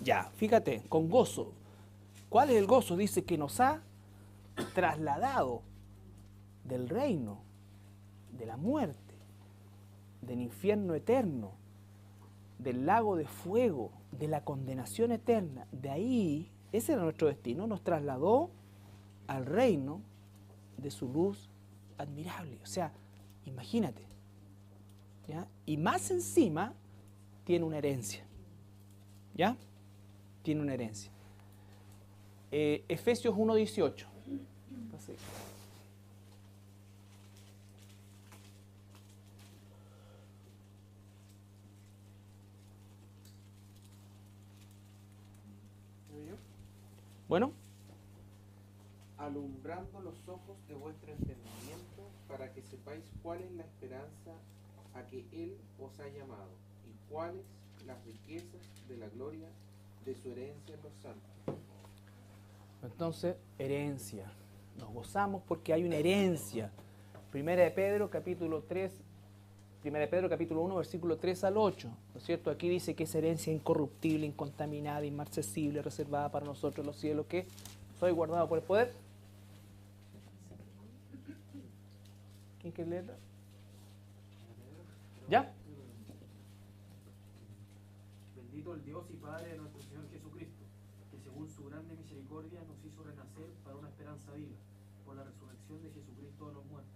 Ya, fíjate, con gozo. ¿Cuál es el gozo? Dice que nos ha trasladado del reino, de la muerte, del infierno eterno, del lago de fuego, de la condenación eterna. De ahí, ese era nuestro destino, nos trasladó al reino de su luz admirable. O sea, imagínate. ¿Ya? Y más encima, tiene una herencia. ¿Ya? Tiene una herencia. Efesios 1:18. Bueno. Alumbrando los ojos de vuestro entendimiento para que sepáis cuál es la esperanza a que Él os ha llamado y cuáles las riquezas de la gloria de su herencia en los santos. Entonces, herencia. Nos gozamos porque hay una herencia. Primera de Pedro, capítulo 3, Primera de Pedro, capítulo 1, versículo 3 al 8. ¿No es cierto? Aquí dice que es herencia incorruptible, incontaminada, inmarcesible, reservada para nosotros en los cielos, que soy guardado por el poder. ¿Quién quiere leerla? ¿Ya? Bendito el Dios y Padre de nuestro Señor Jesucristo, que según su grande misericordia nos hizo renacer para una esperanza viva, por la resurrección de Jesucristo de los muertos,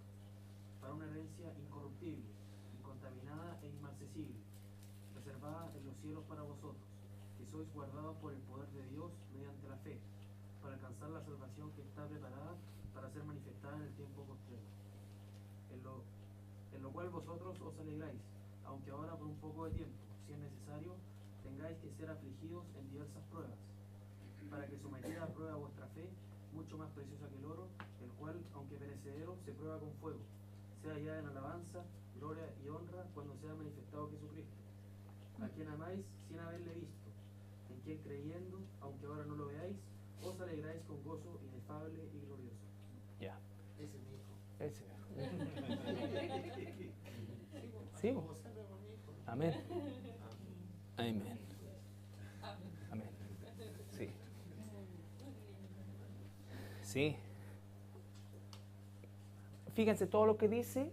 para una herencia incorruptible, incontaminada e inmarcesible, reservada en los cielos para vosotros, que sois guardados por el poder de Dios mediante la fe, para alcanzar la salvación que está preparada para ser manifestada en el tiempo postrero, en lo cual vosotros os alegráis, aunque ahora por un poco de tiempo, si es necesario, tengáis que ser afligidos en diversas pruebas, para que sometida a prueba vuestra fe, mucho más preciosa que el oro, el cual, aunque perecedero, se prueba con fuego, sea ya en alabanza, gloria y honra cuando sea manifestado Jesucristo, a quien amáis sin haberle visto, en quien creyendo, aunque ahora no lo veáis, os alegráis con gozo inefable y glorioso. Ya. Ese es mi hijo. Ese. Sí. Amén. Amén. Amén. Sí. Sí. Fíjense todo lo que dice,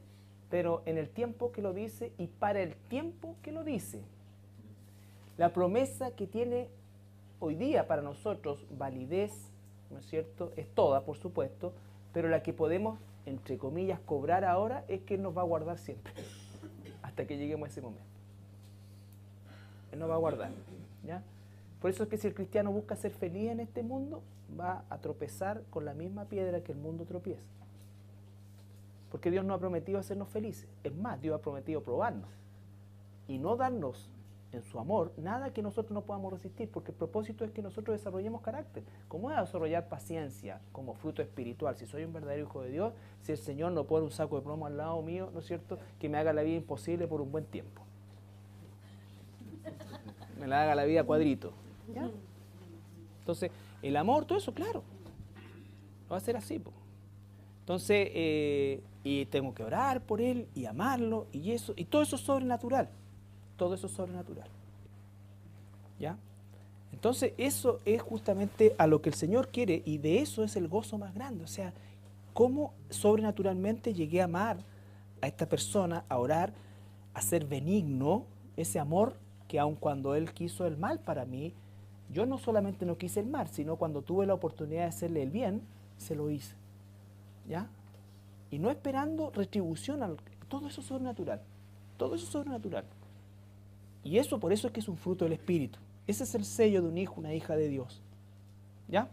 pero en el tiempo que lo dice y para el tiempo que lo dice. La promesa que tiene hoy día para nosotros validez, ¿no es cierto? Es toda, por supuesto, pero la que podemos, entre comillas, cobrar ahora es que Él nos va a guardar siempre, hasta que lleguemos a ese momento. Él nos va a guardar, ¿ya? Por eso es que si el cristiano busca ser feliz en este mundo, va a tropezar con la misma piedra que el mundo tropieza. Porque Dios no ha prometido hacernos felices. Es más, Dios ha prometido probarnos y no darnos en su amor, nada que nosotros no podamos resistir, porque el propósito es que nosotros desarrollemos carácter. ¿Cómo voy a desarrollar paciencia como fruto espiritual? Si soy un verdadero hijo de Dios, si el Señor no pone un saco de plomo al lado mío, ¿no es cierto?, que me haga la vida imposible por un buen tiempo. Me la haga la vida cuadrito. ¿Ya? Entonces, el amor, todo eso, claro, va a ser así, po. Entonces, y tengo que orar por él y amarlo y eso, y todo eso es sobrenatural. Todo eso es sobrenatural. ¿Ya? Entonces, eso es justamente a lo que el Señor quiere, y de eso es el gozo más grande. O sea, cómo sobrenaturalmente llegué a amar a esta persona, a orar, a ser benigno, ese amor que aun cuando Él quiso el mal para mí, yo no solamente no quise el mal, sino cuando tuve la oportunidad de hacerle el bien, se lo hice. ¿Ya? Y no esperando retribución, todo eso es sobrenatural. Todo eso es sobrenatural. Y eso, por eso es que es un fruto del Espíritu. Ese es el sello de un hijo, una hija de Dios. ¿Ya?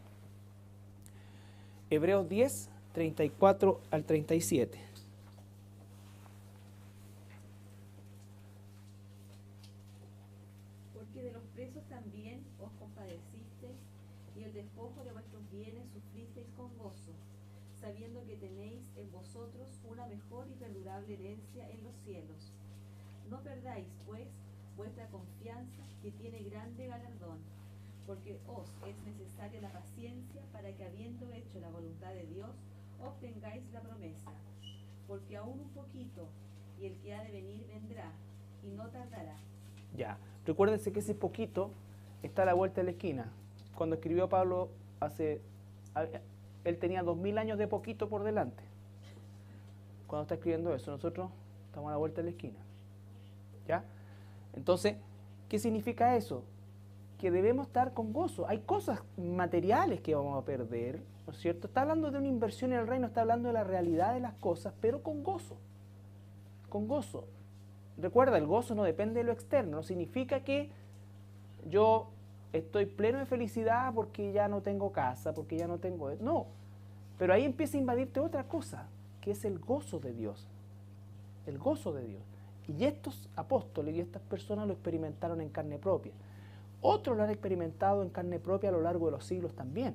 Hebreos 10, 34 al 37. Porque de los presos también os compadecisteis, y el despojo de vuestros bienes sufristeis con gozo, sabiendo que tenéis en vosotros una mejor y perdurable herencia en los cielos. No perdáis, pues, vuestra confianza, que tiene grande galardón, porque os es necesaria la paciencia para que, habiendo hecho la voluntad de Dios, obtengáis la promesa. Porque aún un poquito, y el que ha de venir vendrá, y no tardará. Ya, recuérdense que ese poquito está a la vuelta de la esquina. Cuando escribió Pablo, él tenía 2000 años de poquito por delante. Cuando está escribiendo eso, nosotros estamos a la vuelta de la esquina. ¿Ya? Entonces, ¿qué significa eso? Que debemos estar con gozo. Hay cosas materiales que vamos a perder, ¿no es cierto? Está hablando de una inversión en el reino, está hablando de la realidad de las cosas, pero con gozo. Con gozo. Recuerda, el gozo no depende de lo externo, no significa que yo estoy pleno de felicidad porque ya no tengo casa, porque ya no tengo... No, pero ahí empieza a invadirte otra cosa, que es el gozo de Dios. El gozo de Dios. Y estos apóstoles y estas personas lo experimentaron en carne propia. Otros lo han experimentado en carne propia a lo largo de los siglos también.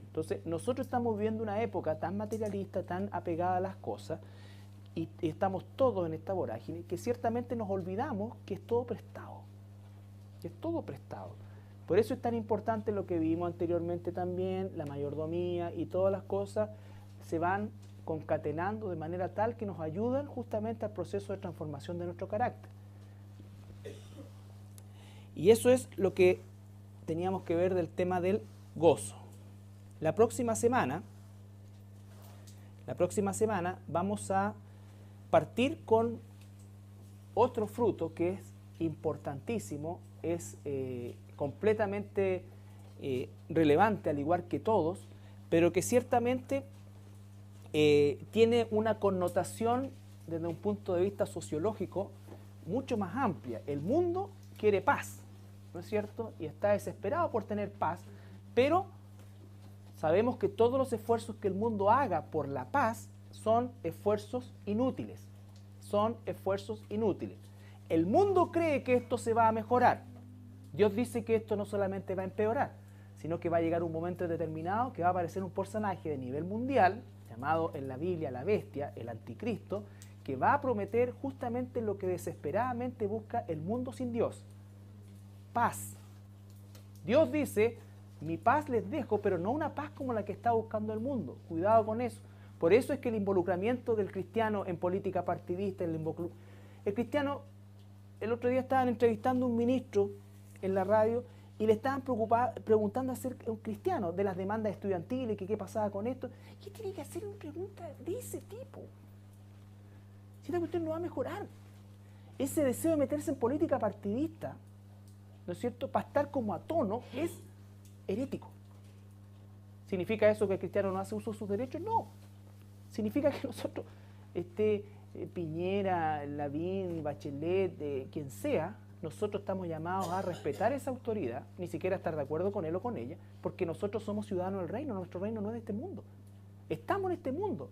Entonces, nosotros estamos viviendo una época tan materialista, tan apegada a las cosas, y estamos todos en esta vorágine, que ciertamente nos olvidamos que es todo prestado. Que es todo prestado. Por eso es tan importante lo que vimos anteriormente también, la mayordomía y todas las cosas se van concatenando de manera tal que nos ayudan justamente al proceso de transformación de nuestro carácter. Y eso es lo que teníamos que ver del tema del gozo. La próxima semana vamos a partir con otro fruto que es importantísimo, es completamente relevante al igual que todos, pero que ciertamente tiene una connotación desde un punto de vista sociológico mucho más amplia. El mundo quiere paz, ¿no es cierto? Y está desesperado por tener paz, pero sabemos que todos los esfuerzos que el mundo haga por la paz son esfuerzos inútiles. Son esfuerzos inútiles. El mundo cree que esto se va a mejorar. Dios dice que esto no solamente va a empeorar, sino que va a llegar un momento determinado que va a aparecer un personaje de nivel mundial, llamado en la Biblia la bestia, el anticristo, que va a prometer justamente lo que desesperadamente busca el mundo sin Dios. Paz. Dios dice, mi paz les dejo, pero no una paz como la que está buscando el mundo. Cuidado con eso. Por eso es que el involucramiento del cristiano en política partidista, el cristiano, el otro día estaban entrevistando a un ministro en la radio y le estaban preguntando acerca de un cristiano, de las demandas estudiantiles, que qué pasaba con esto. ¿Qué tiene que hacer una pregunta de ese tipo? Si esta cuestión no va a mejorar. Ese deseo de meterse en política partidista, ¿no es cierto?, para estar como a tono, es herético. ¿Significa eso que el cristiano no hace uso de sus derechos? No. Significa que nosotros, Piñera, Lavín, Bachelet, quien sea, nosotros estamos llamados a respetar esa autoridad, ni siquiera estar de acuerdo con él o con ella, porque nosotros somos ciudadanos del reino, nuestro reino no es de este mundo. Estamos en este mundo,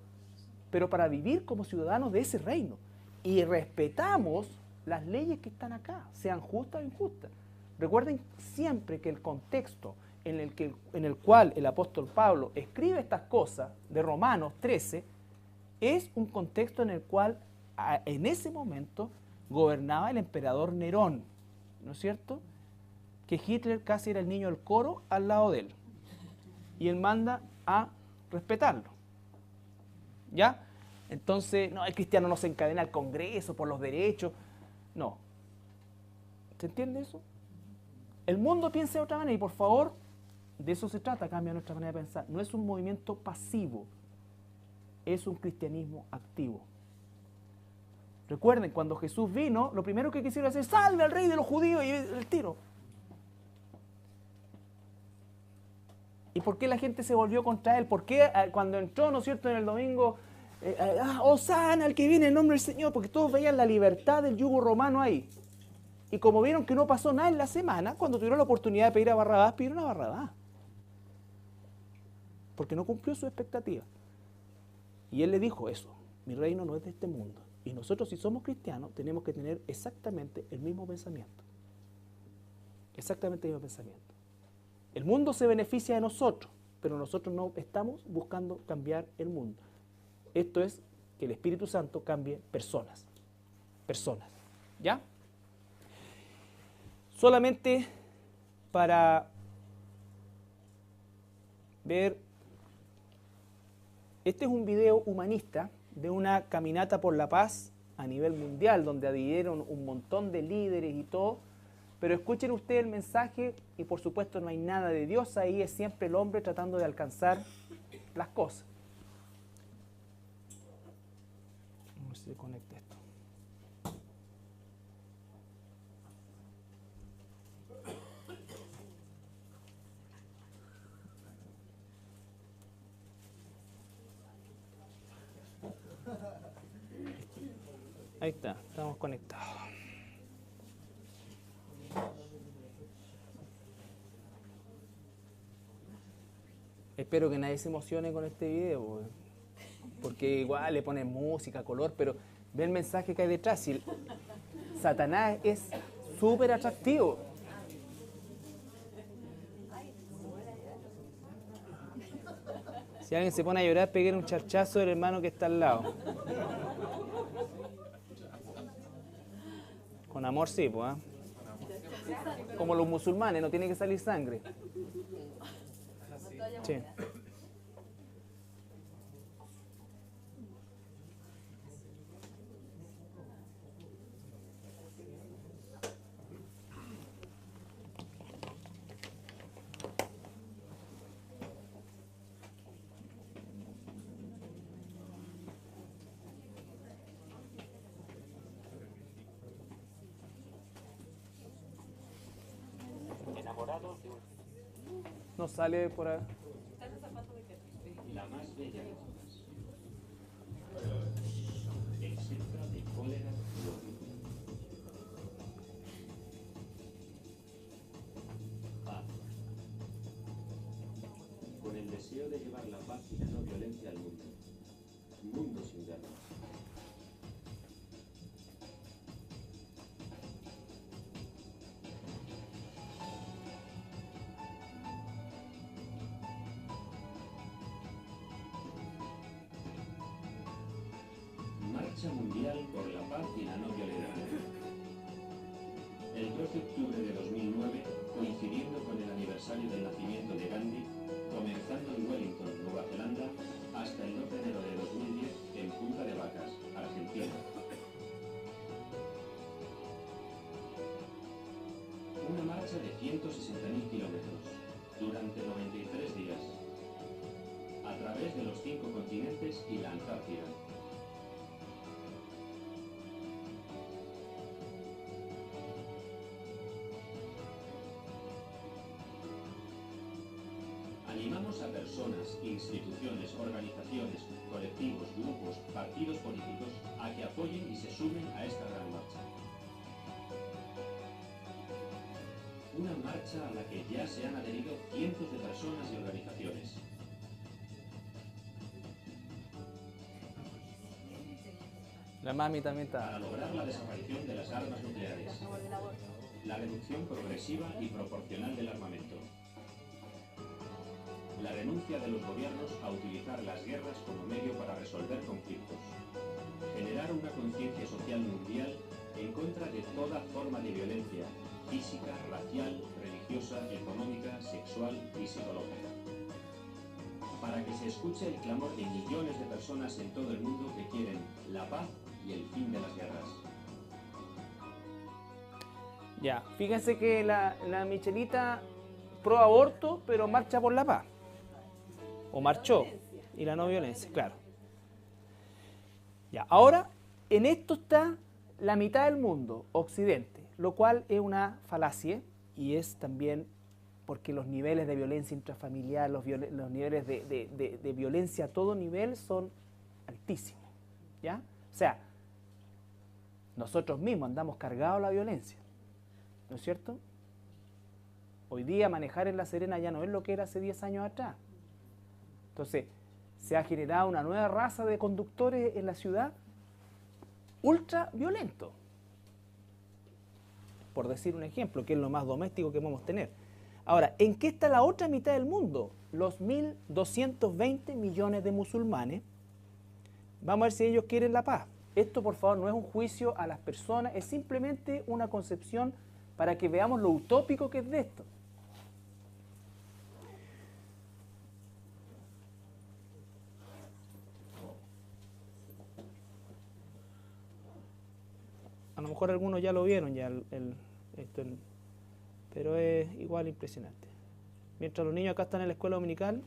pero para vivir como ciudadanos de ese reino. Y respetamos las leyes que están acá, sean justas o injustas. Recuerden siempre que el contexto en el cual el apóstol Pablo escribe estas cosas de Romanos 13 es un contexto en el cual en ese momento gobernaba el emperador Nerón, ¿no es cierto? Que Hitler casi era el niño del coro al lado de él. Y él manda a respetarlo. ¿Ya? Entonces, no, el cristiano no se encadena al Congreso por los derechos. No. ¿Se entiende eso? El mundo piensa de otra manera y por favor, de eso se trata, cambia nuestra manera de pensar. No es un movimiento pasivo, es un cristianismo activo. Recuerden, cuando Jesús vino, lo primero que quisieron hacer, salve al rey de los judíos, y el tiro. ¿Y por qué la gente se volvió contra él? ¿Por qué cuando entró, ¿no es cierto?, en el domingo, Hosana, el que viene en nombre del Señor? Porque todos veían la libertad del yugo romano ahí. Y como vieron que no pasó nada en la semana, cuando tuvieron la oportunidad de pedir a Barrabás, pidieron a Barrabás. Porque no cumplió su expectativa. Y él le dijo eso, mi reino no es de este mundo. Y nosotros, si somos cristianos, tenemos que tener exactamente el mismo pensamiento. Exactamente el mismo pensamiento. El mundo se beneficia de nosotros, pero nosotros no estamos buscando cambiar el mundo. Esto es que el Espíritu Santo cambie personas. Personas. ¿Ya? Solamente para ver, este es un video humanista de una caminata por la paz a nivel mundial, donde adhirieron un montón de líderes y todo, pero escuchen ustedes el mensaje y por supuesto no hay nada de Dios ahí, es siempre el hombre tratando de alcanzar las cosas. Vamos a ver si se conecta esto. Ahí está, estamos conectados. Espero que nadie se emocione con este video, porque igual le ponen música, color, pero ve el mensaje que hay detrás. Si Satanás es súper atractivo. Si alguien se pone a llorar, pegué un charchazo del hermano que está al lado. Con amor sí, pues, ¿eh? Como los musulmanes, no tiene que salir sangre. Sí. No sale por ahí. La más bella de todas, exenta de cólera y odio. Paz. Con el deseo de llevar la paz y la no violencia al mundo. Mundo sin guerra. Marcha Mundial por la Paz y la No Violencia. El 12 de octubre de 2009, coincidiendo con el aniversario del nacimiento de Gandhi, comenzando en Wellington, Nueva Zelanda, hasta el 12 de enero de 2010 en Punta de Vacas, Argentina. Una marcha de 160.000 kilómetros, durante 93 días, a través de los 5 continentes y la Antártida. Animamos a personas, instituciones, organizaciones, colectivos, grupos, partidos políticos a que apoyen y se sumen a esta gran marcha. Una marcha a la que ya se han adherido cientos de personas y organizaciones. La mami también para está. lograr la desaparición de las armas nucleares, la reducción progresiva y proporcional del armamento, la renuncia de los gobiernos a utilizar las guerras como medio para resolver conflictos, generar una conciencia social mundial en contra de toda forma de violencia física, racial, religiosa, económica, sexual y psicológica, para que se escuche el clamor de millones de personas en todo el mundo que quieren la paz y el fin de las guerras. Ya, fíjense que la Michelita pro aborto, pero marcha por la paz. O marchó. Y la no violencia, claro. Ya, ahora, en esto está la mitad del mundo, Occidente, lo cual es una falacia y es también porque los niveles de violencia intrafamiliar, los niveles de violencia a todo nivel son altísimos, ¿ya? O sea, nosotros mismos andamos cargados de la violencia, ¿no es cierto? Hoy día manejar en La Serena ya no es lo que era hace 10 años atrás. Entonces, se ha generado una nueva raza de conductores en la ciudad ultra violentos, por decir un ejemplo, que es lo más doméstico que podemos tener. Ahora, ¿en qué está la otra mitad del mundo? Los 1.220 millones de musulmanes. Vamos a ver si ellos quieren la paz. Esto, por favor, no es un juicio a las personas, es simplemente una concepción para que veamos lo utópico que es de esto. A lo mejor algunos ya lo vieron, ya pero es igual impresionante. Mientras los niños acá están en la escuela dominical,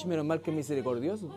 menos mal que es misericordioso.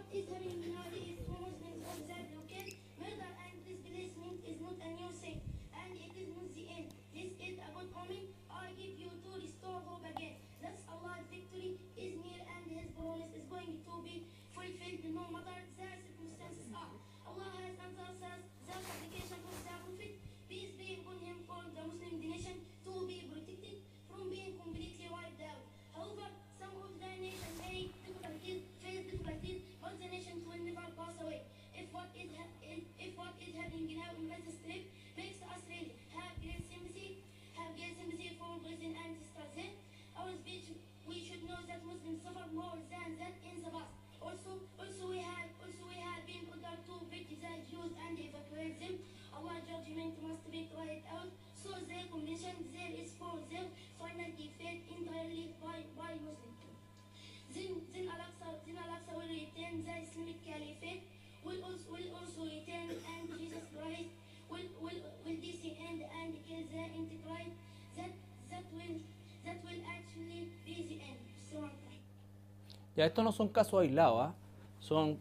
Ya estos no son casos aislados, ¿ah? Son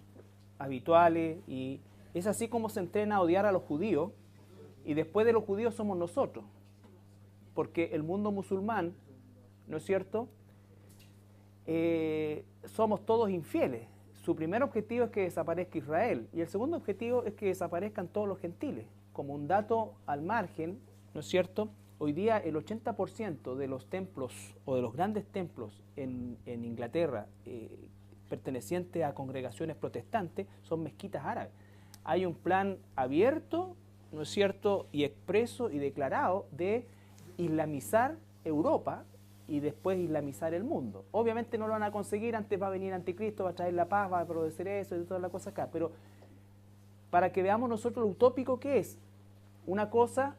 habituales y es así como se entrena a odiar a los judíos y después de los judíos somos nosotros, porque el mundo musulmán, ¿no es cierto? Somos todos infieles. Su primer objetivo es que desaparezca Israel y el segundo objetivo es que desaparezcan todos los gentiles. como un dato al margen, ¿no es cierto? Hoy día el 80% de los templos o de los grandes templos en Inglaterra pertenecientes a congregaciones protestantes son mezquitas árabes. Hay un plan abierto, ¿no es cierto?, y expreso y declarado de islamizar Europa y después islamizar el mundo. Obviamente no lo van a conseguir, antes va a venir Anticristo, va a traer la paz, va a producir eso y todas las cosas acá, pero para que veamos nosotros lo utópico que es. Una cosa,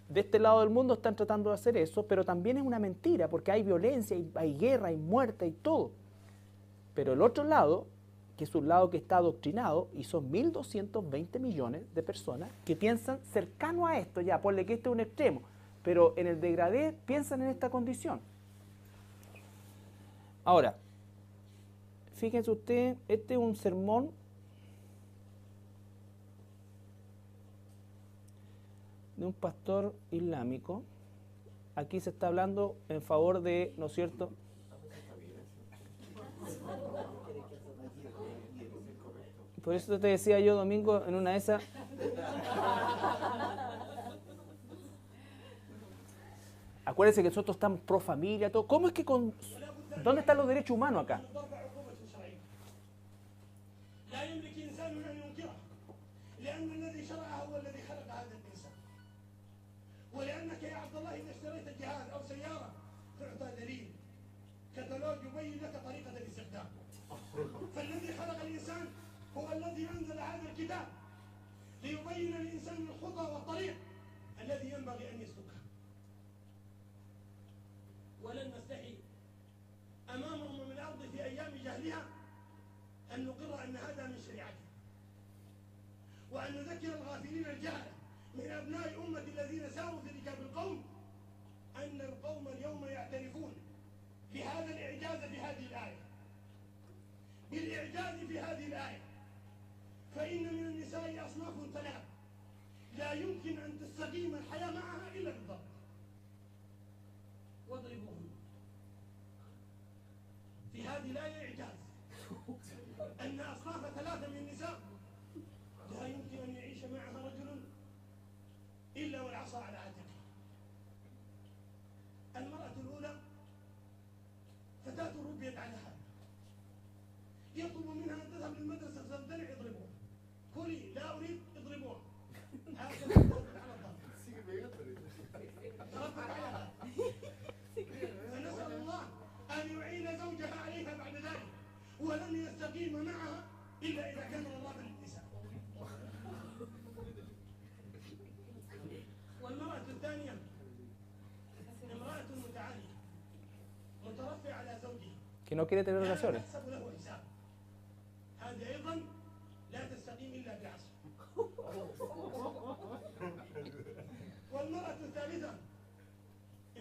de este lado del mundo están tratando de hacer eso, pero también es una mentira, porque hay violencia, hay guerra, hay muerte, y todo. Pero el otro lado, que es un lado que está adoctrinado, y son 1.220 millones de personas que piensan cercano a esto, ya, ponle que este es un extremo, pero en el degradé piensan en esta condición. Ahora, fíjense usted, este es un sermón de un pastor islámico. Aquí se está hablando en favor de, ¿no es cierto?, por eso te decía yo, Domingo, en una de esas, acuérdense que nosotros estamos pro familia, todo. ¿Cómo es que ¿dónde están los derechos humanos acá? ولأنك يا عبد الله إذا اشتريت جهاز أو سيارة تعطى دليل كتالوج يبين لك طريقة الاستخدام. فالذي خلق الإنسان هو الذي أنزل هذا الكتاب ليبين للإنسان الخطى والطريق الذي ينبغي أن يسلكها. ولن نستحي أمام أمم الأرض في أيام جهلها أن نقر أن هذا من شريعته، وأن نذكر الغافلين الجهلة من أبناء أمة الذين ساروا في ركاب القوم أن القوم اليوم يعترفون بهذا الإعجاز في هذه الآية، بالإعجاز في هذه الآية. فإن من النساء أصناف ثلاث لا يمكن أن تستقيم الحياة معها إلا بالضرب، واضربوهن. في هذه الآية إعجاز أن أصناف ثلاثة من النساء لا يمكن أن يعيش معها رجل إلا والعصا على عاتقه. المرأة الأولى فتاة ربيت على هذا، يطلب منها أن تذهب للمدرسة تمتنع، يضربوها. كلي، لا أريد، اضربوها. هكذا تثبت على الضرب. تربت على هذا. فنسأل الله أن يعين زوجها عليها بعد ذلك، ولن يستقيم معها إلا إذا كان الله بالنساء. والمرأة الثانية امرأة متعالية مترفعة على زوجها que no quiere tener relaciones. تحسب له حساب. هذه أيضا لا تستقيم إلا بعصر. والمرأة الثالثة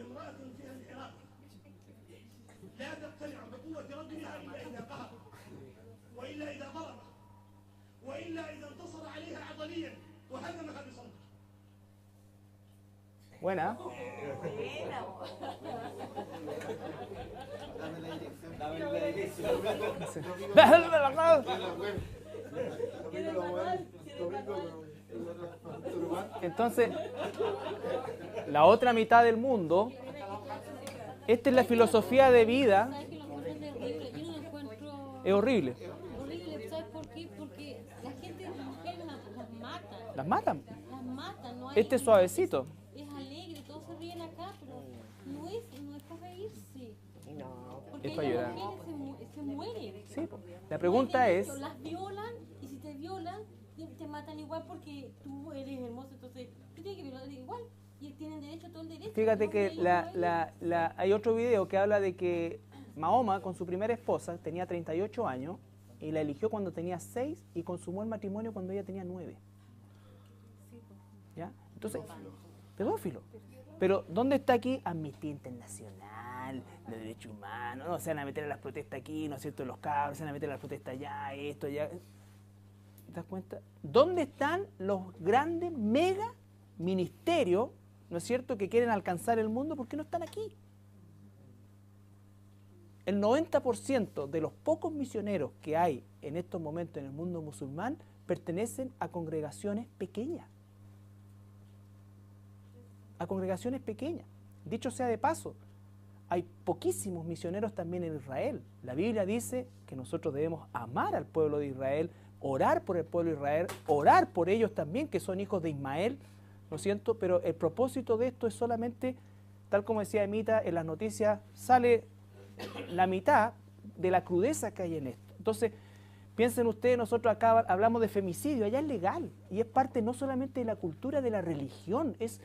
امرأة فيها انحراف لا تقتنع بقوة رجلها إلا إذا قهر، وإلا إذا ضرب، وإلا إذا انتصر عليها عضليا وهزمها بصوته. Buena. Entonces, la otra mitad del mundo, esta es la filosofía de vida, es horrible. ¿Sabes por qué? Porque la gente, las mujeres las matan. Las matan. Las matan, no hay. Este es suavecito. Es alegre, todos se ríen acá, pero no es para reírse. Porque Es para llorar. las mujeres se mueren. Sí, po. La pregunta es, Las violan y si te violan, te matan igual porque tú eres hermoso, entonces tú tienes que violar igual. Y tienen derecho, todo el derecho. fíjate que hay otro video que habla de que Mahoma con su primera esposa tenía 38 años y la eligió cuando tenía 6 y consumó el matrimonio cuando ella tenía 9. ¿Ya? Entonces, pedófilo. Pero ¿dónde está aquí Amnistía Internacional, de derechos humanos? No, se van a meter a las protestas aquí, ¿no es cierto? Los cabros, se van a meter a las protestas allá, esto, allá. ¿Te das cuenta? ¿Dónde están los grandes mega ministerios, ¿no es cierto?, que quieren alcanzar el mundo? ¿Por qué no están aquí? El 90% de los pocos misioneros que hay en estos momentos en el mundo musulmán pertenecen a congregaciones pequeñas. a congregaciones pequeñas. Dicho sea de paso, hay poquísimos misioneros también en Israel. La Biblia dice que nosotros debemos amar al pueblo de Israel, orar por el pueblo de Israel, orar por ellos también, que son hijos de Ismael, ¿no es cierto? Pero el propósito de esto es solamente, tal como decía Emita, en las noticias sale la mitad de la crudeza que hay en esto. Entonces, piensen ustedes, nosotros acá hablamos de femicidio, allá es legal, y es parte no solamente de la cultura de la religión, es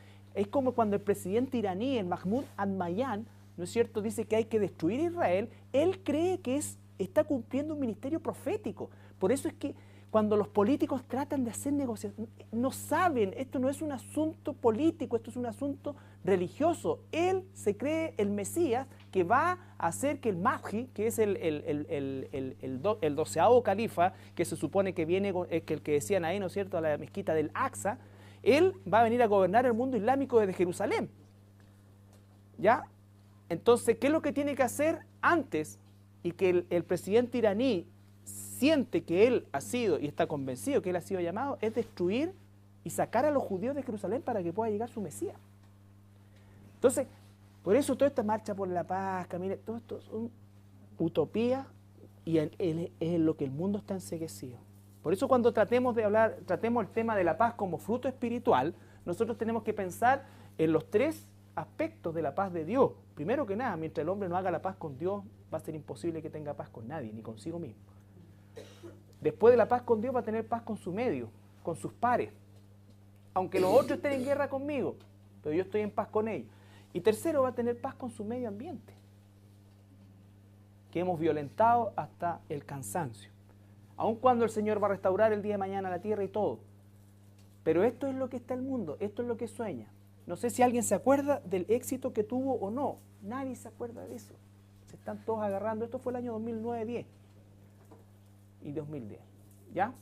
como cuando el presidente iraní, el Mahmoud Ahmadinejad, ¿no es cierto?, dice que hay que destruir Israel. Él cree que está cumpliendo un ministerio profético. Por eso es que cuando los políticos tratan de hacer negociaciones, no saben, esto no es un asunto político, esto es un asunto religioso. Él se cree el Mesías que va a hacer que el Mahdi, que es el 12º califa, que se supone que viene, que el que decían ahí, ¿no es cierto?, a la mezquita del Aqsa, él va a venir a gobernar el mundo islámico desde Jerusalén. ¿Ya? Entonces, ¿qué es lo que tiene que hacer antes? Y que el presidente iraní siente que él ha sido, y está convencido que él ha sido llamado, es destruir y sacar a los judíos de Jerusalén para que pueda llegar su Mesías. Entonces, por eso toda esta marcha por la paz, camine, todo esto es una utopía y es en lo que el mundo está enceguecido. Por eso cuando tratemos el tema de la paz como fruto espiritual, nosotros tenemos que pensar en los tres aspectos de la paz de Dios. Primero que nada, mientras el hombre no haga la paz con Dios, va a ser imposible que tenga paz con nadie, ni consigo mismo. Después de la paz con Dios va a tener paz con su medio, con sus pares. Aunque los otros estén en guerra conmigo, pero yo estoy en paz con ellos. Y tercero, va a tener paz con su medio ambiente, que hemos violentado hasta el cansancio. Aun cuando el Señor va a restaurar el día de mañana la tierra y todo. Pero esto es lo que está el mundo, esto es lo que sueña. No sé si alguien se acuerda del éxito que tuvo o no. Nadie se acuerda de eso. Se están todos agarrando. Esto fue el año 2009-10 y 2010. ¿Ya?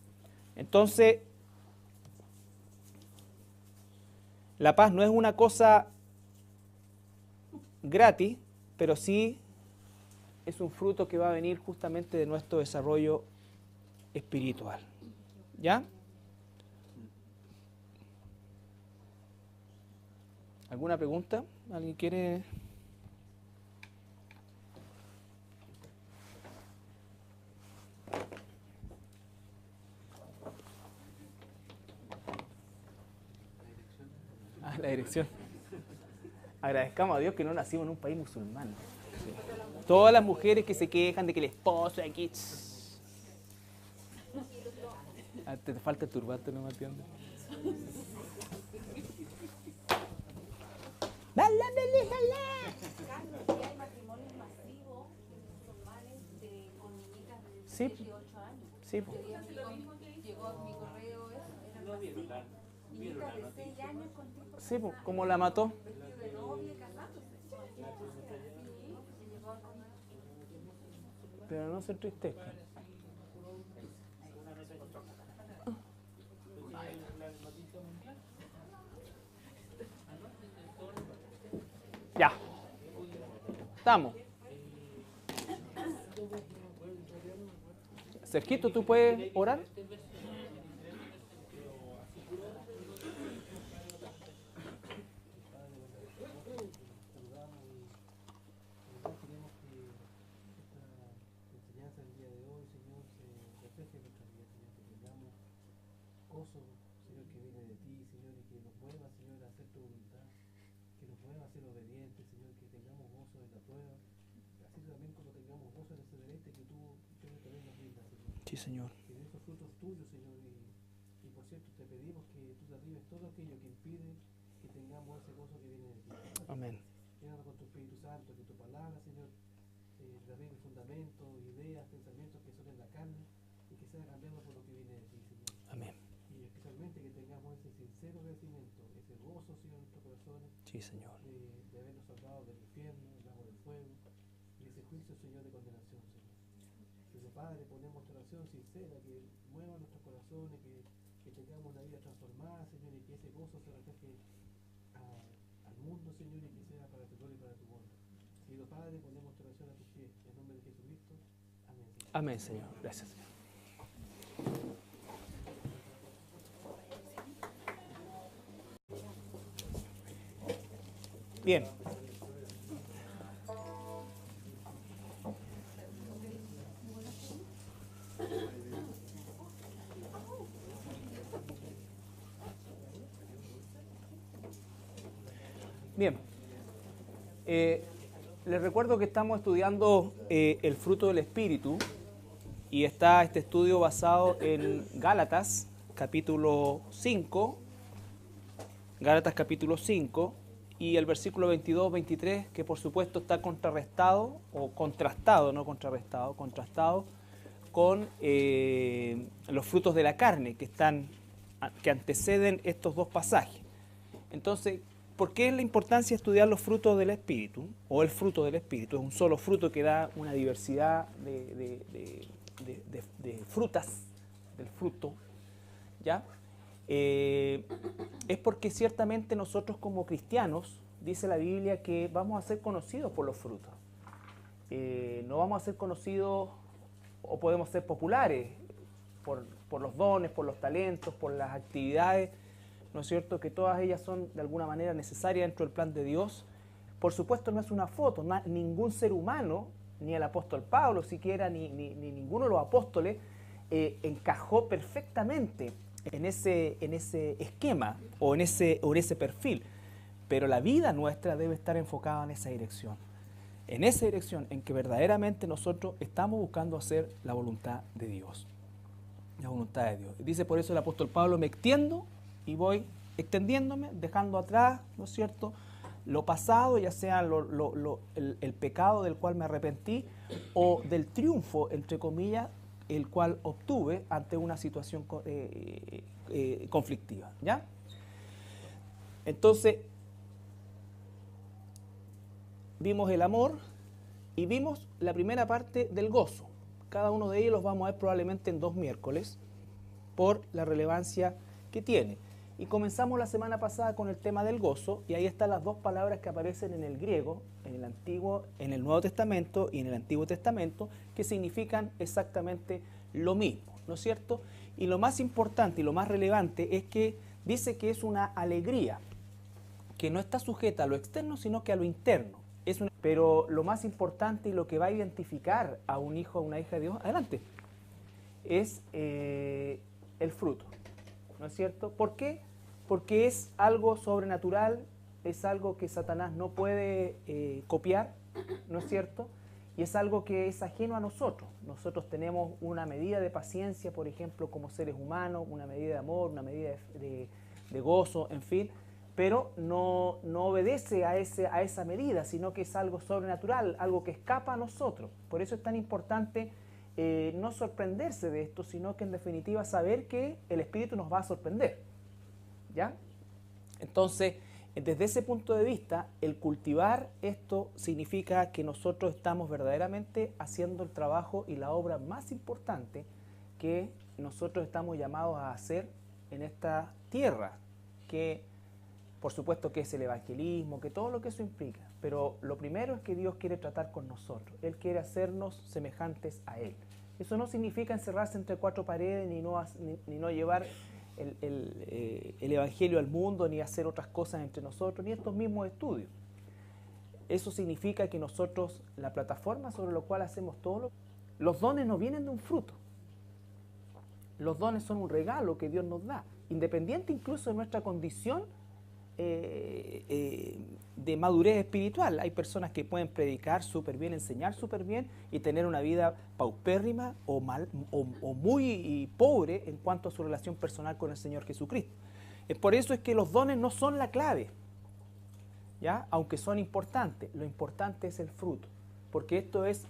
Entonces, la paz no es una cosa gratis, pero sí es un fruto que va a venir justamente de nuestro desarrollo espiritual. ¿Ya? ¿Alguna pregunta? ¿Alguien quiere? La dirección. Agradezcamos a Dios que no nacimos en un país musulmán. Sí. Todas las mujeres que se quejan de que el esposo aquí... te falta el turbante, ¿no me entiendes? Carlos, hay matrimonios masivos musulmanes con niñitas de Sí. 18 años. Sí. Llegó a mi correo eso, eran masivos. Niñitas de 6 años con tipo Sí, ¿cómo la mató? vestido de novia, casándose. Pero no se entristezcan. Ya. Estamos. Sergito, ¿tú puedes orar? Gozo, Señor, que viene de ti, Señor, y que nos mueva, Señor, a hacer tu voluntad, que nos mueva a ser obedientes, Señor, que tengamos gozo en la prueba, así también como tengamos gozo en ese deleite que tú, Señor, también nos brindas, Señor. Sí, Señor. Que de esos frutos tuyos, Señor, y por cierto te pedimos que tú derribes todo aquello que impide que tengamos ese gozo que viene de ti. Amén. Llénanos con tu Espíritu Santo, que tu palabra, Señor, derribe fundamentos, ideas, pensamientos que son en la carne y que sea cambiado por lo que viene de ti, Señor. Amén. Y especialmente que tengamos ese sincero agradecimiento, ese gozo, Señor, en nuestros corazones, Sí, Señor. de habernos salvado del infierno, del lago del fuego, y ese juicio, Señor, de condenación, Señor. Pero Padre, ponemos esta oración sincera, que mueva nuestros corazones, que tengamos una vida transformada, Señor, y que ese gozo se refleje al mundo, Señor, y que sea para tu gloria y para tu honra. Querido Padre, ponemos esta oración a tus pies, en nombre de Jesucristo. Amén. Amén, Señor. Gracias, Señor. Bien. Bien. Les recuerdo que estamos estudiando el fruto del Espíritu y está este estudio basado en Gálatas, capítulo 5, Gálatas capítulo 5 y el versículo 22-23, que por supuesto está contrarrestado, o contrastado, no contrarrestado, contrastado con los frutos de la carne que anteceden estos dos pasajes. Entonces, ¿por qué es la importancia de estudiar los frutos del Espíritu, o el fruto del Espíritu? Es un solo fruto que da una diversidad de frutas, del fruto, ¿ya? Es porque ciertamente nosotros como cristianos, dice la Biblia, que vamos a ser conocidos por los frutos. No vamos a ser conocidos o podemos ser populares por los dones, por los talentos, por las actividades, ¿no es cierto? Que todas ellas son de alguna manera necesarias dentro del plan de Dios. Por supuesto no es una foto, ningún ser humano, ni el apóstol Pablo siquiera, ni ninguno de los apóstoles encajó perfectamente en ese esquema o en ese perfil, pero la vida nuestra debe estar enfocada en esa dirección, en que verdaderamente nosotros estamos buscando hacer la voluntad de Dios, la voluntad de Dios. Dice por eso el apóstol Pablo: me extiendo y voy extendiéndome, dejando atrás, ¿no es cierto?, lo pasado, ya sea el pecado del cual me arrepentí o del triunfo, entre comillas, el cual obtuve ante una situación conflictiva, ¿ya? Entonces, vimos el amor y vimos la primera parte del gozo. Cada uno de ellos los vamos a ver probablemente en 2 miércoles por la relevancia que tiene. Y comenzamos la semana pasada con el tema del gozo, y ahí están las 2 palabras que aparecen en el griego, en el Nuevo Testamento y en el Antiguo Testamento, que significan exactamente lo mismo, ¿no es cierto? Y lo más importante y lo más relevante es que dice que es una alegría, que no está sujeta a lo externo, sino que a lo interno. Pero lo más importante y lo que va a identificar a un hijo o una hija de Dios, adelante, es el fruto, ¿no es cierto? ¿Por qué? Porque es algo sobrenatural, es algo que Satanás no puede copiar, ¿no es cierto? Y es algo que es ajeno a nosotros. Nosotros tenemos una medida de paciencia, por ejemplo, como seres humanos, una medida de amor, una medida de gozo, en fin, pero no obedece a esa medida, sino que es algo sobrenatural, algo que escapa a nosotros. Por eso es tan importante no sorprenderse de esto, sino que en definitiva saber que el Espíritu nos va a sorprender, ¿ya? Entonces, desde ese punto de vista, el cultivar esto significa que nosotros estamos verdaderamente haciendo el trabajo y la obra más importante que nosotros estamos llamados a hacer en esta tierra, que por supuesto que es el evangelismo, que todo lo que eso implica. Pero lo primero es que Dios quiere tratar con nosotros. Él quiere hacernos semejantes a Él. Eso no significa encerrarse entre 4 paredes, ni no llevar el evangelio al mundo, ni hacer otras cosas entre nosotros, ni estos mismos estudios. Eso significa que nosotros, la plataforma sobre la cual hacemos todo, los dones no vienen de un fruto. Los dones son un regalo que Dios nos da, independiente incluso de nuestra condición de madurez espiritual. Hay personas que pueden predicar súper bien, enseñar súper bien y tener una vida paupérrima o muy pobre en cuanto a su relación personal con el Señor Jesucristo. Por eso es que los dones no son la clave, ¿ya? Aunque son importantes. Lo importante es el fruto, porque esto es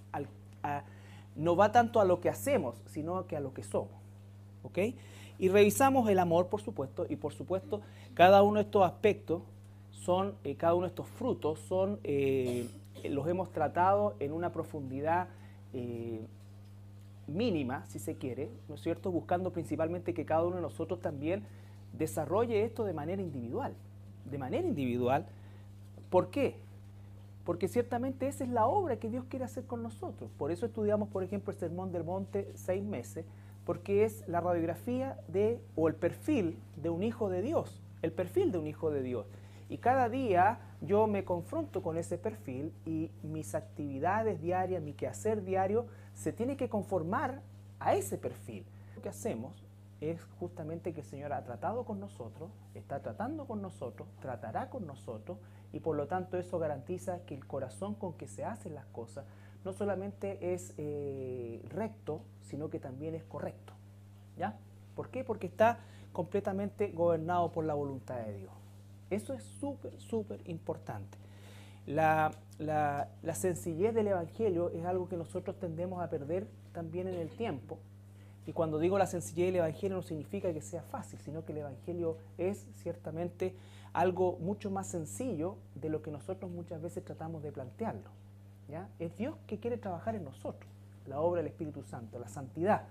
no va tanto a lo que hacemos, sino que a lo que somos, ¿ok? Y revisamos el amor, por supuesto, y por supuesto cada uno de estos aspectos son, cada uno de estos frutos son, los hemos tratado en una profundidad mínima, si se quiere, ¿no es cierto? Buscando principalmente que cada uno de nosotros también desarrolle esto de manera individual. De manera individual. ¿Por qué? Porque ciertamente esa es la obra que Dios quiere hacer con nosotros. Por eso estudiamos, por ejemplo, el Sermón del Monte 6 meses, porque es la radiografía o el perfil de un hijo de Dios, el perfil de un hijo de Dios. Y cada día yo me confronto con ese perfil y mis actividades diarias, mi quehacer diario, se tiene que conformar a ese perfil. Lo que hacemos es justamente que el Señor ha tratado con nosotros, está tratando con nosotros, tratará con nosotros, y por lo tanto eso garantiza que el corazón con que se hacen las cosas no solamente es recto, sino que también es correcto. ¿Ya? ¿Por qué? Porque está completamente gobernado por la voluntad de Dios. Eso es súper importante. La sencillez del Evangelio es algo que nosotros tendemos a perder también en el tiempo. Y cuando digo la sencillez del Evangelio no significa que sea fácil, sino que el Evangelio es ciertamente algo mucho más sencillo de lo que nosotros muchas veces tratamos de plantearlo. ¿Ya? Es Dios que quiere trabajar en nosotros, la obra del Espíritu Santo, la santidad.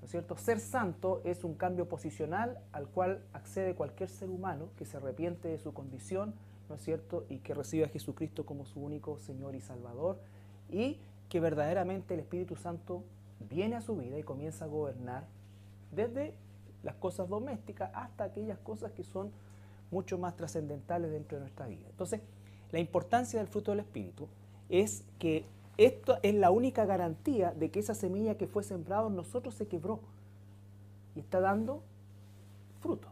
¿No es cierto? Ser santo es un cambio posicional al cual accede cualquier ser humano que se arrepiente de su condición, ¿no es cierto? Y que recibe a Jesucristo como su único Señor y Salvador, y que verdaderamente el Espíritu Santo viene a su vida y comienza a gobernar desde las cosas domésticas hasta aquellas cosas que son mucho más trascendentales dentro de nuestra vida. Entonces, la importancia del fruto del Espíritu es que esto es la única garantía de que esa semilla que fue sembrada en nosotros se quebró y está dando fruto.